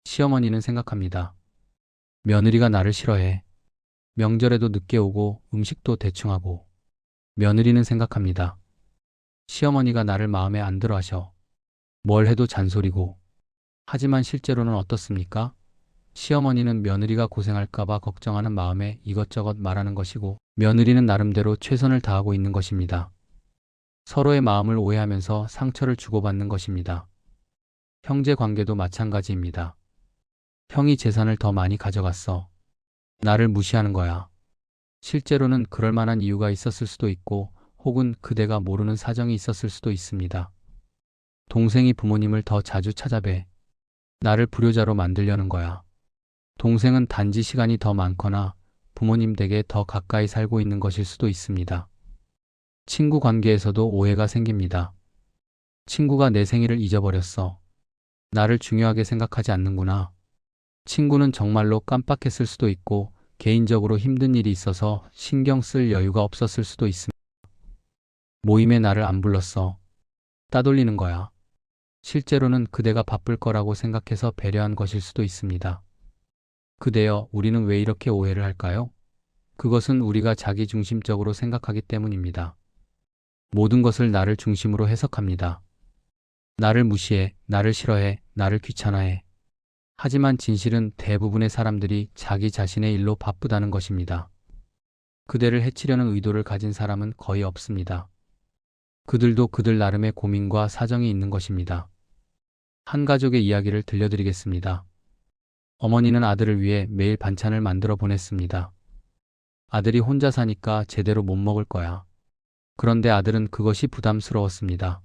시어머니는 생각합니다. 며느리가 나를 싫어해. 명절에도 늦게 오고 음식도 대충 하고. 며느리는 생각합니다. 시어머니가 나를 마음에 안 들어 하셔. 뭘 해도 잔소리고. 하지만 실제로는 어떻습니까? 시어머니는 며느리가 고생할까봐 걱정하는 마음에 이것저것 말하는 것이고, 며느리는 나름대로 최선을 다하고 있는 것입니다. 서로의 마음을 오해하면서 상처를 주고받는 것입니다. 형제 관계도 마찬가지입니다. 형이 재산을 더 많이 가져갔어. 나를 무시하는 거야. 실제로는 그럴 만한 이유가 있었을 수도 있고, 혹은 그대가 모르는 사정이 있었을 수도 있습니다. 동생이 부모님을 더 자주 찾아뵈. 나를 불효자로 만들려는 거야. 동생은 단지 시간이 더 많거나 부모님 댁에 더 가까이 살고 있는 것일 수도 있습니다. 친구 관계에서도 오해가 생깁니다. 친구가 내 생일을 잊어버렸어. 나를 중요하게 생각하지 않는구나. 친구는 정말로 깜빡했을 수도 있고 개인적으로 힘든 일이 있어서 신경 쓸 여유가 없었을 수도 있습니다. 모임에 나를 안 불렀어. 따돌리는 거야. 실제로는 그대가 바쁠 거라고 생각해서 배려한 것일 수도 있습니다. 그대여, 우리는 왜 이렇게 오해를 할까요? 그것은 우리가 자기중심적으로 생각하기 때문입니다. 모든 것을 나를 중심으로 해석합니다. 나를 무시해, 나를 싫어해, 나를 귀찮아해. 하지만 진실은 대부분의 사람들이 자기 자신의 일로 바쁘다는 것입니다. 그대를 해치려는 의도를 가진 사람은 거의 없습니다. 그들도 그들 나름의 고민과 사정이 있는 것입니다. 한 가족의 이야기를 들려드리겠습니다. 어머니는 아들을 위해 매일 반찬을 만들어 보냈습니다. 아들이 혼자 사니까 제대로 못 먹을 거야. 그런데 아들은 그것이 부담스러웠습니다.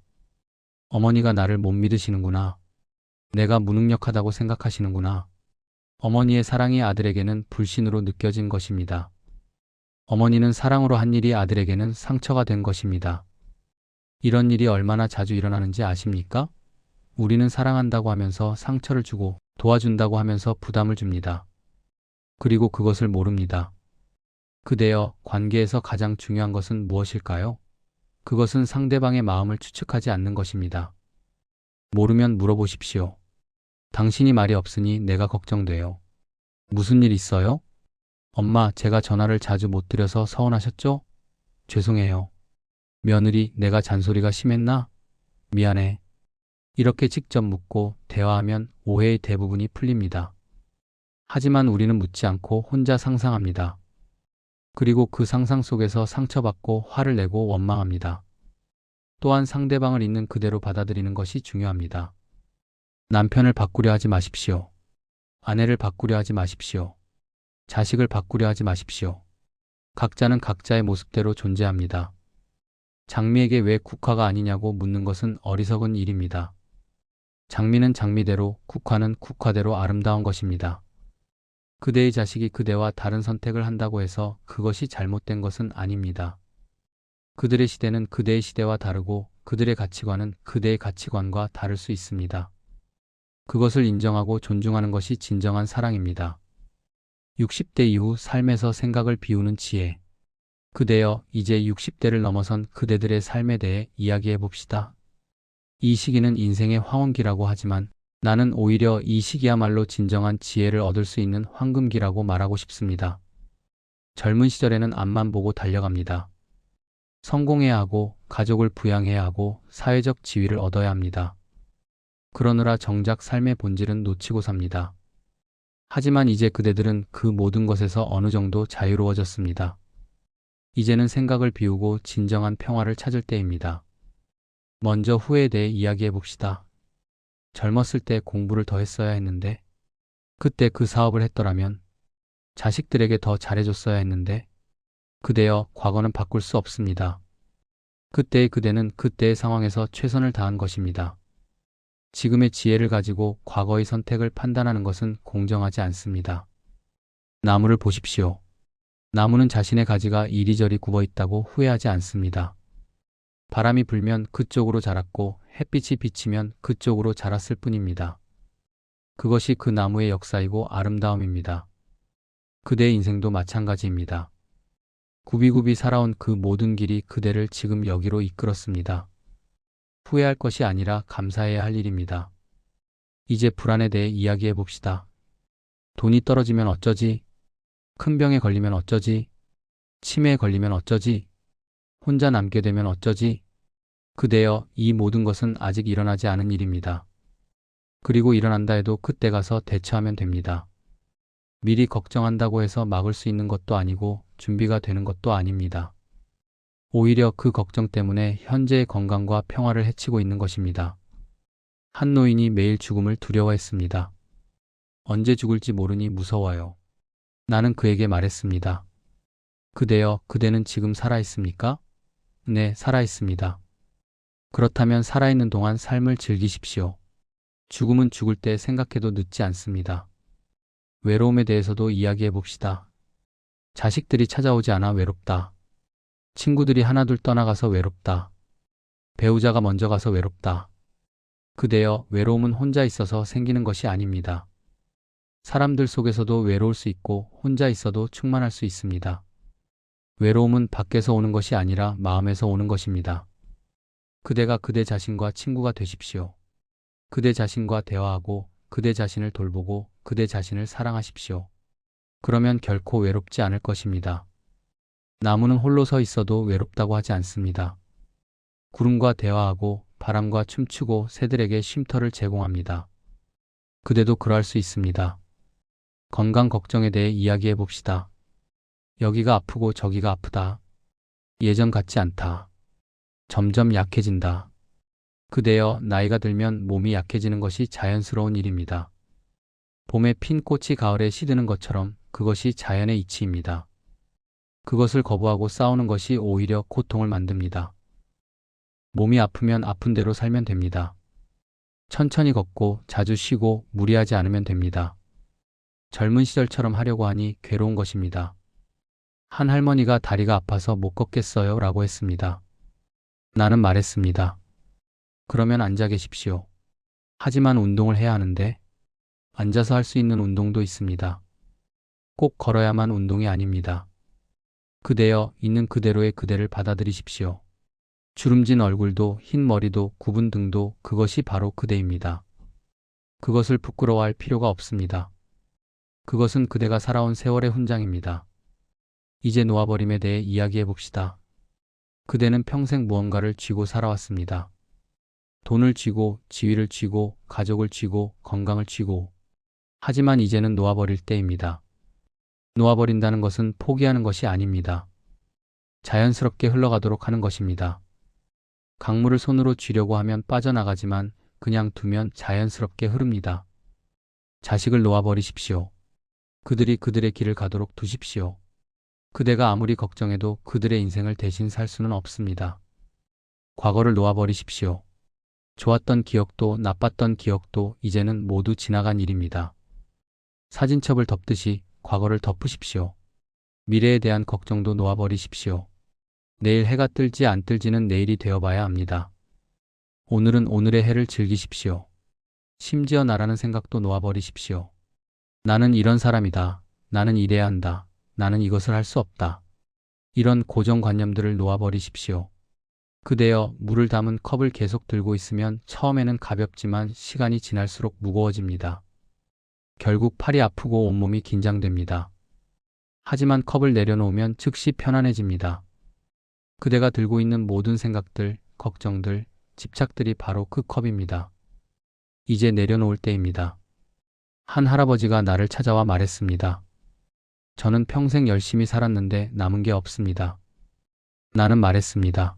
어머니가 나를 못 믿으시는구나. 내가 무능력하다고 생각하시는구나. 어머니의 사랑이 아들에게는 불신으로 느껴진 것입니다. 어머니는 사랑으로 한 일이 아들에게는 상처가 된 것입니다. 이런 일이 얼마나 자주 일어나는지 아십니까? 우리는 사랑한다고 하면서 상처를 주고 도와준다고 하면서 부담을 줍니다. 그리고 그것을 모릅니다. 그대여, 관계에서 가장 중요한 것은 무엇일까요? 그것은 상대방의 마음을 추측하지 않는 것입니다. 모르면 물어보십시오. 당신이 말이 없으니 내가 걱정돼요. 무슨 일 있어요? 엄마, 제가 전화를 자주 못 드려서 서운하셨죠? 죄송해요. 며느리, 내가 잔소리가 심했나? 미안해. 이렇게 직접 묻고 대화하면 오해의 대부분이 풀립니다. 하지만 우리는 묻지 않고 혼자 상상합니다. 그리고 그 상상 속에서 상처받고 화를 내고 원망합니다. 또한 상대방을 있는 그대로 받아들이는 것이 중요합니다. 남편을 바꾸려 하지 마십시오. 아내를 바꾸려 하지 마십시오. 자식을 바꾸려 하지 마십시오. 각자는 각자의 모습대로 존재합니다. 장미에게 왜 국화가 아니냐고 묻는 것은 어리석은 일입니다. 장미는 장미대로, 국화는 국화대로 아름다운 것입니다. 그대의 자식이 그대와 다른 선택을 한다고 해서 그것이 잘못된 것은 아닙니다. 그들의 시대는 그대의 시대와 다르고 그들의 가치관은 그대의 가치관과 다를 수 있습니다. 그것을 인정하고 존중하는 것이 진정한 사랑입니다. 60대 이후 삶에서 생각을 비우는 지혜. 그대여, 이제 60대를 넘어선 그대들의 삶에 대해 이야기해 봅시다. 이 시기는 인생의 황혼기라고 하지만 나는 오히려 이 시기야말로 진정한 지혜를 얻을 수 있는 황금기라고 말하고 싶습니다. 젊은 시절에는 앞만 보고 달려갑니다. 성공해야 하고, 가족을 부양해야 하고, 사회적 지위를 얻어야 합니다. 그러느라 정작 삶의 본질은 놓치고 삽니다. 하지만 이제 그대들은 그 모든 것에서 어느 정도 자유로워졌습니다. 이제는 생각을 비우고 진정한 평화를 찾을 때입니다. 먼저 후회에 대해 이야기해 봅시다. 젊었을 때 공부를 더 했어야 했는데, 그때 그 사업을 했더라면, 자식들에게 더 잘해줬어야 했는데, 그대여, 과거는 바꿀 수 없습니다. 그때의 그대는 그때의 상황에서 최선을 다한 것입니다. 지금의 지혜를 가지고 과거의 선택을 판단하는 것은 공정하지 않습니다. 나무를 보십시오. 나무는 자신의 가지가 이리저리 굽어 있다고 후회하지 않습니다. 바람이 불면 그쪽으로 자랐고 햇빛이 비치면 그쪽으로 자랐을 뿐입니다. 그것이 그 나무의 역사이고 아름다움입니다. 그대의 인생도 마찬가지입니다. 굽이굽이 살아온 그 모든 길이 그대를 지금 여기로 이끌었습니다. 후회할 것이 아니라 감사해야 할 일입니다. 이제 불안에 대해 이야기해 봅시다. 돈이 떨어지면 어쩌지? 큰 병에 걸리면 어쩌지? 치매에 걸리면 어쩌지? 혼자 남게 되면 어쩌지? 그대여, 이 모든 것은 아직 일어나지 않은 일입니다. 그리고 일어난다 해도 그때 가서 대처하면 됩니다. 미리 걱정한다고 해서 막을 수 있는 것도 아니고 준비가 되는 것도 아닙니다. 오히려 그 걱정 때문에 현재의 건강과 평화를 해치고 있는 것입니다. 한 노인이 매일 죽음을 두려워했습니다. 언제 죽을지 모르니 무서워요. 나는 그에게 말했습니다. 그대여, 그대는 지금 살아있습니까? 네, 살아있습니다. 그렇다면 살아있는 동안 삶을 즐기십시오. 죽음은 죽을 때 생각해도 늦지 않습니다. 외로움에 대해서도 이야기해 봅시다. 자식들이 찾아오지 않아 외롭다. 친구들이 하나둘 떠나가서 외롭다. 배우자가 먼저 가서 외롭다. 그대여, 외로움은 혼자 있어서 생기는 것이 아닙니다. 사람들 속에서도 외로울 수 있고 혼자 있어도 충만할 수 있습니다. 외로움은 밖에서 오는 것이 아니라 마음에서 오는 것입니다. 그대가 그대 자신과 친구가 되십시오. 그대 자신과 대화하고 그대 자신을 돌보고 그대 자신을 사랑하십시오. 그러면 결코 외롭지 않을 것입니다. 나무는 홀로 서 있어도 외롭다고 하지 않습니다. 구름과 대화하고 바람과 춤추고 새들에게 쉼터를 제공합니다. 그대도 그러할 수 있습니다. 건강 걱정에 대해 이야기해 봅시다. 여기가 아프고 저기가 아프다. 예전 같지 않다. 점점 약해진다. 그대여, 나이가 들면 몸이 약해지는 것이 자연스러운 일입니다. 봄에 핀 꽃이 가을에 시드는 것처럼 그것이 자연의 이치입니다. 그것을 거부하고 싸우는 것이 오히려 고통을 만듭니다. 몸이 아프면 아픈 대로 살면 됩니다. 천천히 걷고 자주 쉬고 무리하지 않으면 됩니다. 젊은 시절처럼 하려고 하니 괴로운 것입니다. 한 할머니가 다리가 아파서 못 걷겠어요 라고 했습니다. 나는 말했습니다. 그러면 앉아 계십시오. 하지만 운동을 해야 하는데 앉아서 할 수 있는 운동도 있습니다. 꼭 걸어야만 운동이 아닙니다. 그대여, 있는 그대로의 그대를 받아들이십시오. 주름진 얼굴도 흰 머리도 굽은 등도 그것이 바로 그대입니다. 그것을 부끄러워할 필요가 없습니다. 그것은 그대가 살아온 세월의 훈장입니다. 이제 놓아버림에 대해 이야기해 봅시다. 그대는 평생 무언가를 쥐고 살아왔습니다. 돈을 쥐고, 지위를 쥐고, 가족을 쥐고, 건강을 쥐고. 하지만 이제는 놓아버릴 때입니다. 놓아버린다는 것은 포기하는 것이 아닙니다. 자연스럽게 흘러가도록 하는 것입니다. 강물을 손으로 쥐려고 하면 빠져나가지만 그냥 두면 자연스럽게 흐릅니다. 자식을 놓아버리십시오. 그들이 그들의 길을 가도록 두십시오. 그대가 아무리 걱정해도 그들의 인생을 대신 살 수는 없습니다. 과거를 놓아버리십시오. 좋았던 기억도 나빴던 기억도 이제는 모두 지나간 일입니다. 사진첩을 덮듯이 과거를 덮으십시오. 미래에 대한 걱정도 놓아버리십시오. 내일 해가 뜰지 안 뜰지는 내일이 되어봐야 합니다. 오늘은 오늘의 해를 즐기십시오. 심지어 나라는 생각도 놓아버리십시오. 나는 이런 사람이다. 나는 이래야 한다. 나는 이것을 할 수 없다. 이런 고정관념들을 놓아버리십시오. 그대여, 물을 담은 컵을 계속 들고 있으면 처음에는 가볍지만 시간이 지날수록 무거워집니다. 결국 팔이 아프고 온몸이 긴장됩니다. 하지만 컵을 내려놓으면 즉시 편안해집니다. 그대가 들고 있는 모든 생각들, 걱정들, 집착들이 바로 그 컵입니다. 이제 내려놓을 때입니다. 한 할아버지가 나를 찾아와 말했습니다. 저는 평생 열심히 살았는데 남은 게 없습니다. 나는 말했습니다.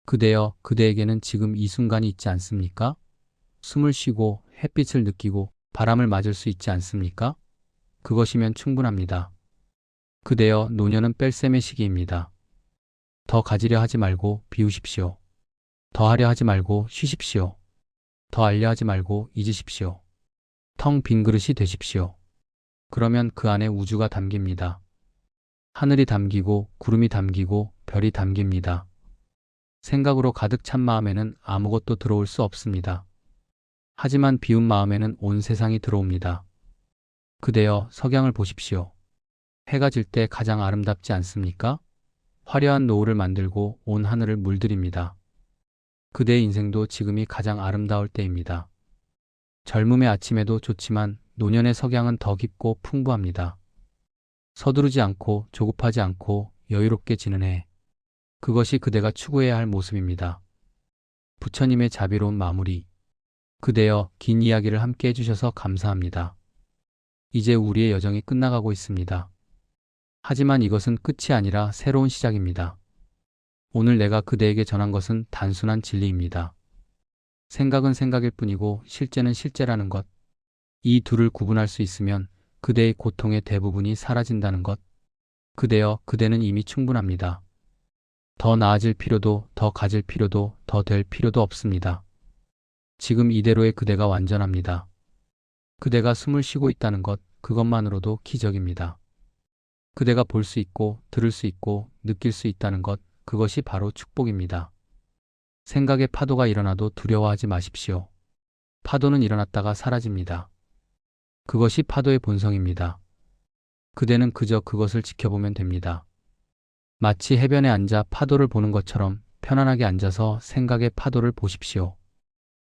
그대여, 그대에게는 지금 이 순간이 있지 않습니까? 숨을 쉬고 햇빛을 느끼고 바람을 맞을 수 있지 않습니까? 그것이면 충분합니다. 그대여, 노년은 뺄셈의 시기입니다. 더 가지려 하지 말고 비우십시오. 더 하려 하지 말고 쉬십시오. 더 알려 하지 말고 잊으십시오. 텅 빈 그릇이 되십시오. 그러면 그 안에 우주가 담깁니다. 하늘이 담기고 구름이 담기고 별이 담깁니다. 생각으로 가득 찬 마음에는 아무것도 들어올 수 없습니다. 하지만 비운 마음에는 온 세상이 들어옵니다. 그대여, 석양을 보십시오. 해가 질 때 가장 아름답지 않습니까? 화려한 노을을 만들고 온 하늘을 물들입니다. 그대의 인생도 지금이 가장 아름다울 때입니다. 젊음의 아침에도 좋지만 노년의 석양은 더 깊고 풍부합니다. 서두르지 않고 조급하지 않고 여유롭게 지는 해. 그것이 그대가 추구해야 할 모습입니다. 부처님의 자비로운 마무리. 그대여, 긴 이야기를 함께 해주셔서 감사합니다. 이제 우리의 여정이 끝나가고 있습니다. 하지만 이것은 끝이 아니라 새로운 시작입니다. 오늘 내가 그대에게 전한 것은 단순한 진리입니다. 생각은 생각일 뿐이고 실제는 실제라는 것. 이 둘을 구분할 수 있으면 그대의 고통의 대부분이 사라진다는 것. 그대여, 그대는 이미 충분합니다. 더 나아질 필요도, 더 가질 필요도, 더 될 필요도 없습니다. 지금 이대로의 그대가 완전합니다. 그대가 숨을 쉬고 있다는 것, 그것만으로도 기적입니다. 그대가 볼 수 있고, 들을 수 있고, 느낄 수 있다는 것, 그것이 바로 축복입니다. 생각의 파도가 일어나도 두려워하지 마십시오. 파도는 일어났다가 사라집니다. 그것이 파도의 본성입니다. 그대는 그저 그것을 지켜보면 됩니다. 마치 해변에 앉아 파도를 보는 것처럼 편안하게 앉아서 생각의 파도를 보십시오.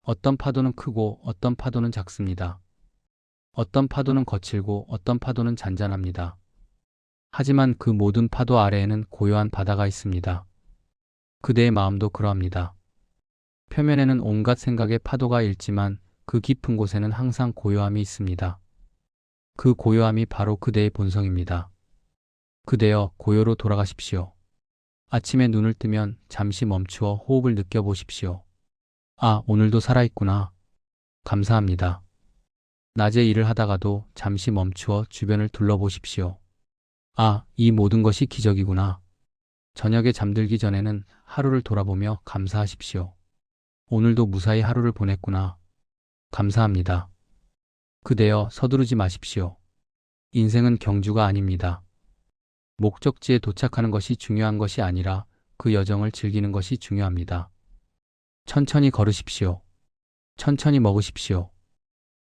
어떤 파도는 크고 어떤 파도는 작습니다. 어떤 파도는 거칠고 어떤 파도는 잔잔합니다. 하지만 그 모든 파도 아래에는 고요한 바다가 있습니다. 그대의 마음도 그러합니다. 표면에는 온갖 생각의 파도가 일지만 그 깊은 곳에는 항상 고요함이 있습니다. 그 고요함이 바로 그대의 본성입니다. 그대여, 고요로 돌아가십시오. 아침에 눈을 뜨면 잠시 멈추어 호흡을 느껴보십시오. 아, 오늘도 살아있구나. 감사합니다. 낮에 일을 하다가도 잠시 멈추어 주변을 둘러보십시오. 아, 이 모든 것이 기적이구나. 저녁에 잠들기 전에는 하루를 돌아보며 감사하십시오. 오늘도 무사히 하루를 보냈구나. 감사합니다. 그대여, 서두르지 마십시오. 인생은 경주가 아닙니다. 목적지에 도착하는 것이 중요한 것이 아니라 그 여정을 즐기는 것이 중요합니다. 천천히 걸으십시오. 천천히 먹으십시오.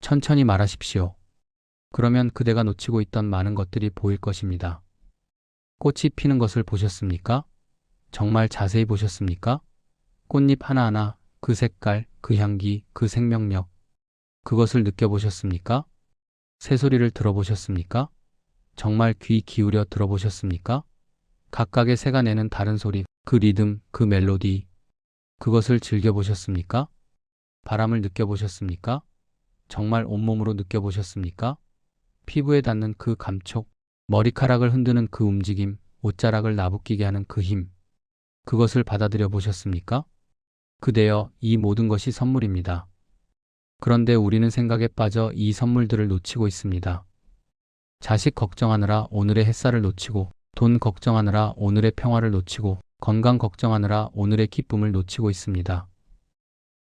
천천히 말하십시오. 그러면 그대가 놓치고 있던 많은 것들이 보일 것입니다. 꽃이 피는 것을 보셨습니까? 정말 자세히 보셨습니까? 꽃잎 하나하나, 그 색깔, 그 향기, 그 생명력, 그것을 느껴보셨습니까? 새소리를 들어보셨습니까? 정말 귀 기울여 들어보셨습니까? 각각의 새가 내는 다른 소리, 그 리듬, 그 멜로디, 그것을 즐겨보셨습니까? 바람을 느껴보셨습니까? 정말 온몸으로 느껴보셨습니까? 피부에 닿는 그 감촉, 머리카락을 흔드는 그 움직임, 옷자락을 나부끼게 하는 그 힘, 그것을 받아들여 보셨습니까? 그대여, 이 모든 것이 선물입니다. 그런데 우리는 생각에 빠져 이 선물들을 놓치고 있습니다. 자식 걱정하느라 오늘의 햇살을 놓치고, 돈 걱정하느라 오늘의 평화를 놓치고, 건강 걱정하느라 오늘의 기쁨을 놓치고 있습니다.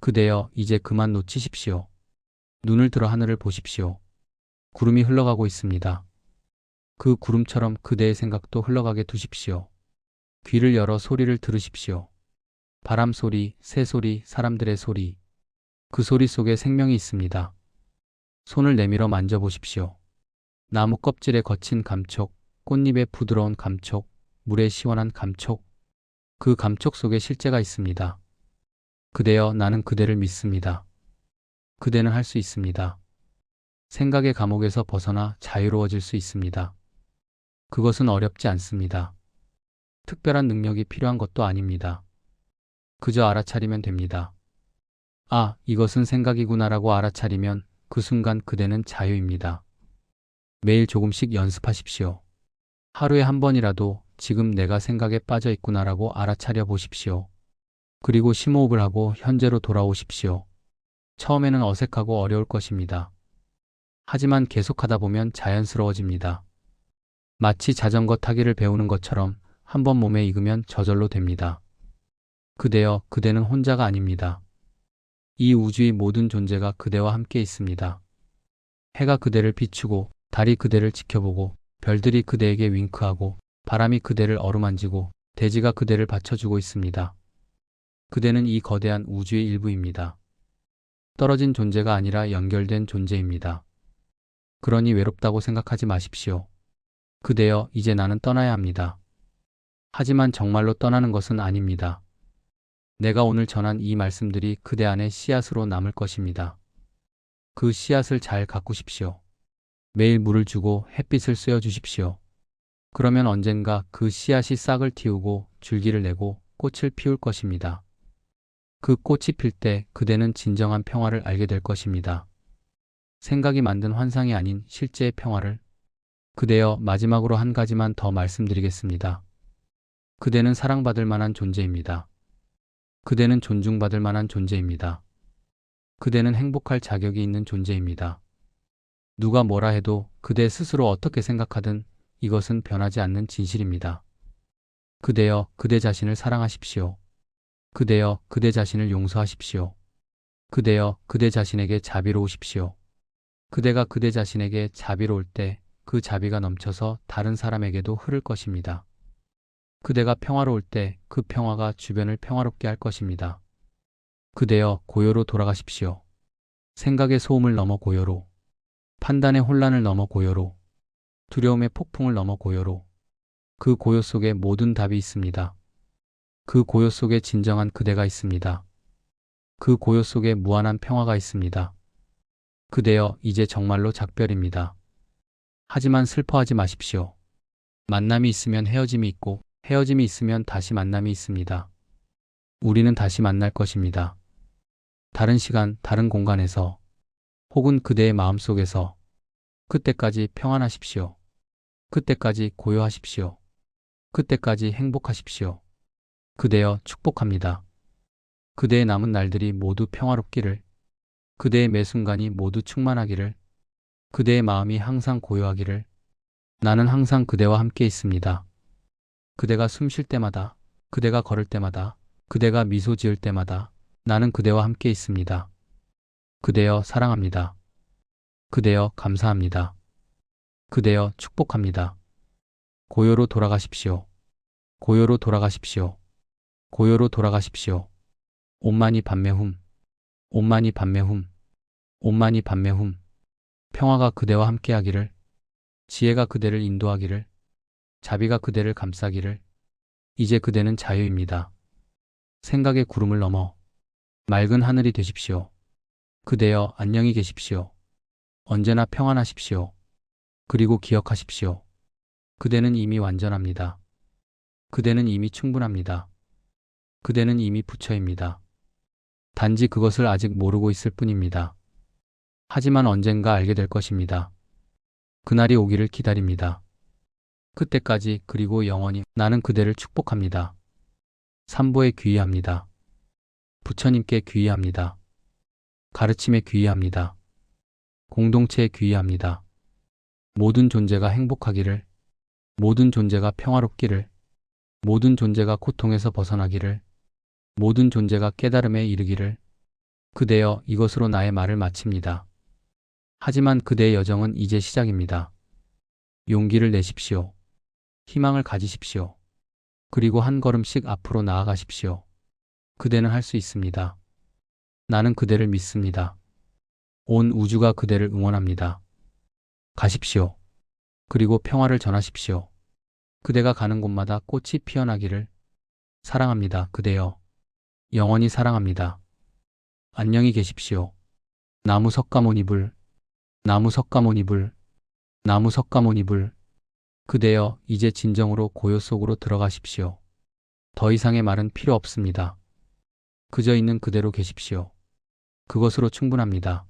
그대여, 이제 그만 놓치십시오. 눈을 들어 하늘을 보십시오. 구름이 흘러가고 있습니다. 그 구름처럼 그대의 생각도 흘러가게 두십시오. 귀를 열어 소리를 들으십시오. 바람 소리, 새 소리, 사람들의 소리. 그 소리 속에 생명이 있습니다. 손을 내밀어 만져보십시오. 나무 껍질의 거친 감촉, 꽃잎의 부드러운 감촉, 물의 시원한 감촉. 그 감촉 속에 실제가 있습니다. 그대여, 나는 그대를 믿습니다. 그대는 할 수 있습니다. 생각의 감옥에서 벗어나 자유로워질 수 있습니다. 그것은 어렵지 않습니다. 특별한 능력이 필요한 것도 아닙니다. 그저 알아차리면 됩니다. 아, 이것은 생각이구나라고 알아차리면 그 순간 그대는 자유입니다. 매일 조금씩 연습하십시오. 하루에 한 번이라도 지금 내가 생각에 빠져 있구나라고 알아차려 보십시오. 그리고 심호흡을 하고 현재로 돌아오십시오. 처음에는 어색하고 어려울 것입니다. 하지만 계속하다 보면 자연스러워집니다. 마치 자전거 타기를 배우는 것처럼 한번 몸에 익으면 저절로 됩니다. 그대여, 그대는 혼자가 아닙니다. 이 우주의 모든 존재가 그대와 함께 있습니다. 해가 그대를 비추고, 달이 그대를 지켜보고, 별들이 그대에게 윙크하고, 바람이 그대를 어루만지고, 대지가 그대를 받쳐주고 있습니다. 그대는 이 거대한 우주의 일부입니다. 떨어진 존재가 아니라 연결된 존재입니다. 그러니 외롭다고 생각하지 마십시오. 그대여, 이제 나는 떠나야 합니다. 하지만 정말로 떠나는 것은 아닙니다. 내가 오늘 전한 이 말씀들이 그대 안에 씨앗으로 남을 것입니다. 그 씨앗을 잘 가꾸십시오. 매일 물을 주고 햇빛을 쐬어 주십시오. 그러면 언젠가 그 씨앗이 싹을 틔우고 줄기를 내고 꽃을 피울 것입니다. 그 꽃이 필 때 그대는 진정한 평화를 알게 될 것입니다. 생각이 만든 환상이 아닌 실제의 평화를. 그대여, 마지막으로 한 가지만 더 말씀드리겠습니다. 그대는 사랑받을 만한 존재입니다. 그대는 존중받을 만한 존재입니다. 그대는 행복할 자격이 있는 존재입니다. 누가 뭐라 해도 그대 스스로 어떻게 생각하든 이것은 변하지 않는 진실입니다. 그대여, 그대 자신을 사랑하십시오. 그대여, 그대 자신을 용서하십시오. 그대여, 그대 자신에게 자비로우십시오. 그대가 그대 자신에게 자비로울 때 그 자비가 넘쳐서 다른 사람에게도 흐를 것입니다. 그대가 평화로울 때 그 평화가 주변을 평화롭게 할 것입니다. 그대여, 고요로 돌아가십시오. 생각의 소음을 넘어 고요로, 판단의 혼란을 넘어 고요로, 두려움의 폭풍을 넘어 고요로. 그 고요 속에 모든 답이 있습니다. 그 고요 속에 진정한 그대가 있습니다. 그 고요 속에 무한한 평화가 있습니다. 그대여, 이제 정말로 작별입니다. 하지만 슬퍼하지 마십시오. 만남이 있으면 헤어짐이 있고, 헤어짐이 있으면 다시 만남이 있습니다. 우리는 다시 만날 것입니다. 다른 시간, 다른 공간에서, 혹은 그대의 마음속에서. 그때까지 평안하십시오. 그때까지 고요하십시오. 그때까지 행복하십시오. 그대여, 축복합니다. 그대의 남은 날들이 모두 평화롭기를, 그대의 매 순간이 모두 충만하기를, 그대의 마음이 항상 고요하기를. 나는 항상 그대와 함께 있습니다. 그대가 숨 쉴 때마다, 그대가 걸을 때마다, 그대가 미소 지을 때마다 나는 그대와 함께 있습니다. 그대여, 사랑합니다. 그대여, 감사합니다. 그대여, 축복합니다. 고요로 돌아가십시오. 고요로 돌아가십시오. 고요로 돌아가십시오. 옴마니 밤메훔, 옴마니 밤메훔, 옴마니 밤메훔. 평화가 그대와 함께하기를, 지혜가 그대를 인도하기를, 자비가 그대를 감싸기를. 이제 그대는 자유입니다. 생각의 구름을 넘어 맑은 하늘이 되십시오. 그대여, 안녕히 계십시오. 언제나 평안하십시오. 그리고 기억하십시오. 그대는 이미 완전합니다. 그대는 이미 충분합니다. 그대는 이미 부처입니다. 단지 그것을 아직 모르고 있을 뿐입니다. 하지만 언젠가 알게 될 것입니다. 그날이 오기를 기다립니다. 그때까지, 그리고 영원히 나는 그대를 축복합니다. 삼보에 귀의합니다. 부처님께 귀의합니다. 가르침에 귀의합니다. 공동체에 귀의합니다. 모든 존재가 행복하기를, 모든 존재가 평화롭기를, 모든 존재가 고통에서 벗어나기를, 모든 존재가 깨달음에 이르기를, 그대여, 이것으로 나의 말을 마칩니다. 하지만 그대의 여정은 이제 시작입니다. 용기를 내십시오. 희망을 가지십시오. 그리고 한 걸음씩 앞으로 나아가십시오. 그대는 할 수 있습니다. 나는 그대를 믿습니다. 온 우주가 그대를 응원합니다. 가십시오. 그리고 평화를 전하십시오. 그대가 가는 곳마다 꽃이 피어나기를. 사랑합니다. 그대여. 영원히 사랑합니다. 안녕히 계십시오. 나무 석가모니불, 나무 석가모니불, 나무 석가모니불. 그대여, 이제 진정으로 고요 속으로 들어가십시오. 더 이상의 말은 필요 없습니다. 그저 있는 그대로 계십시오. 그것으로 충분합니다.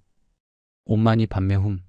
온만이 밤매훔.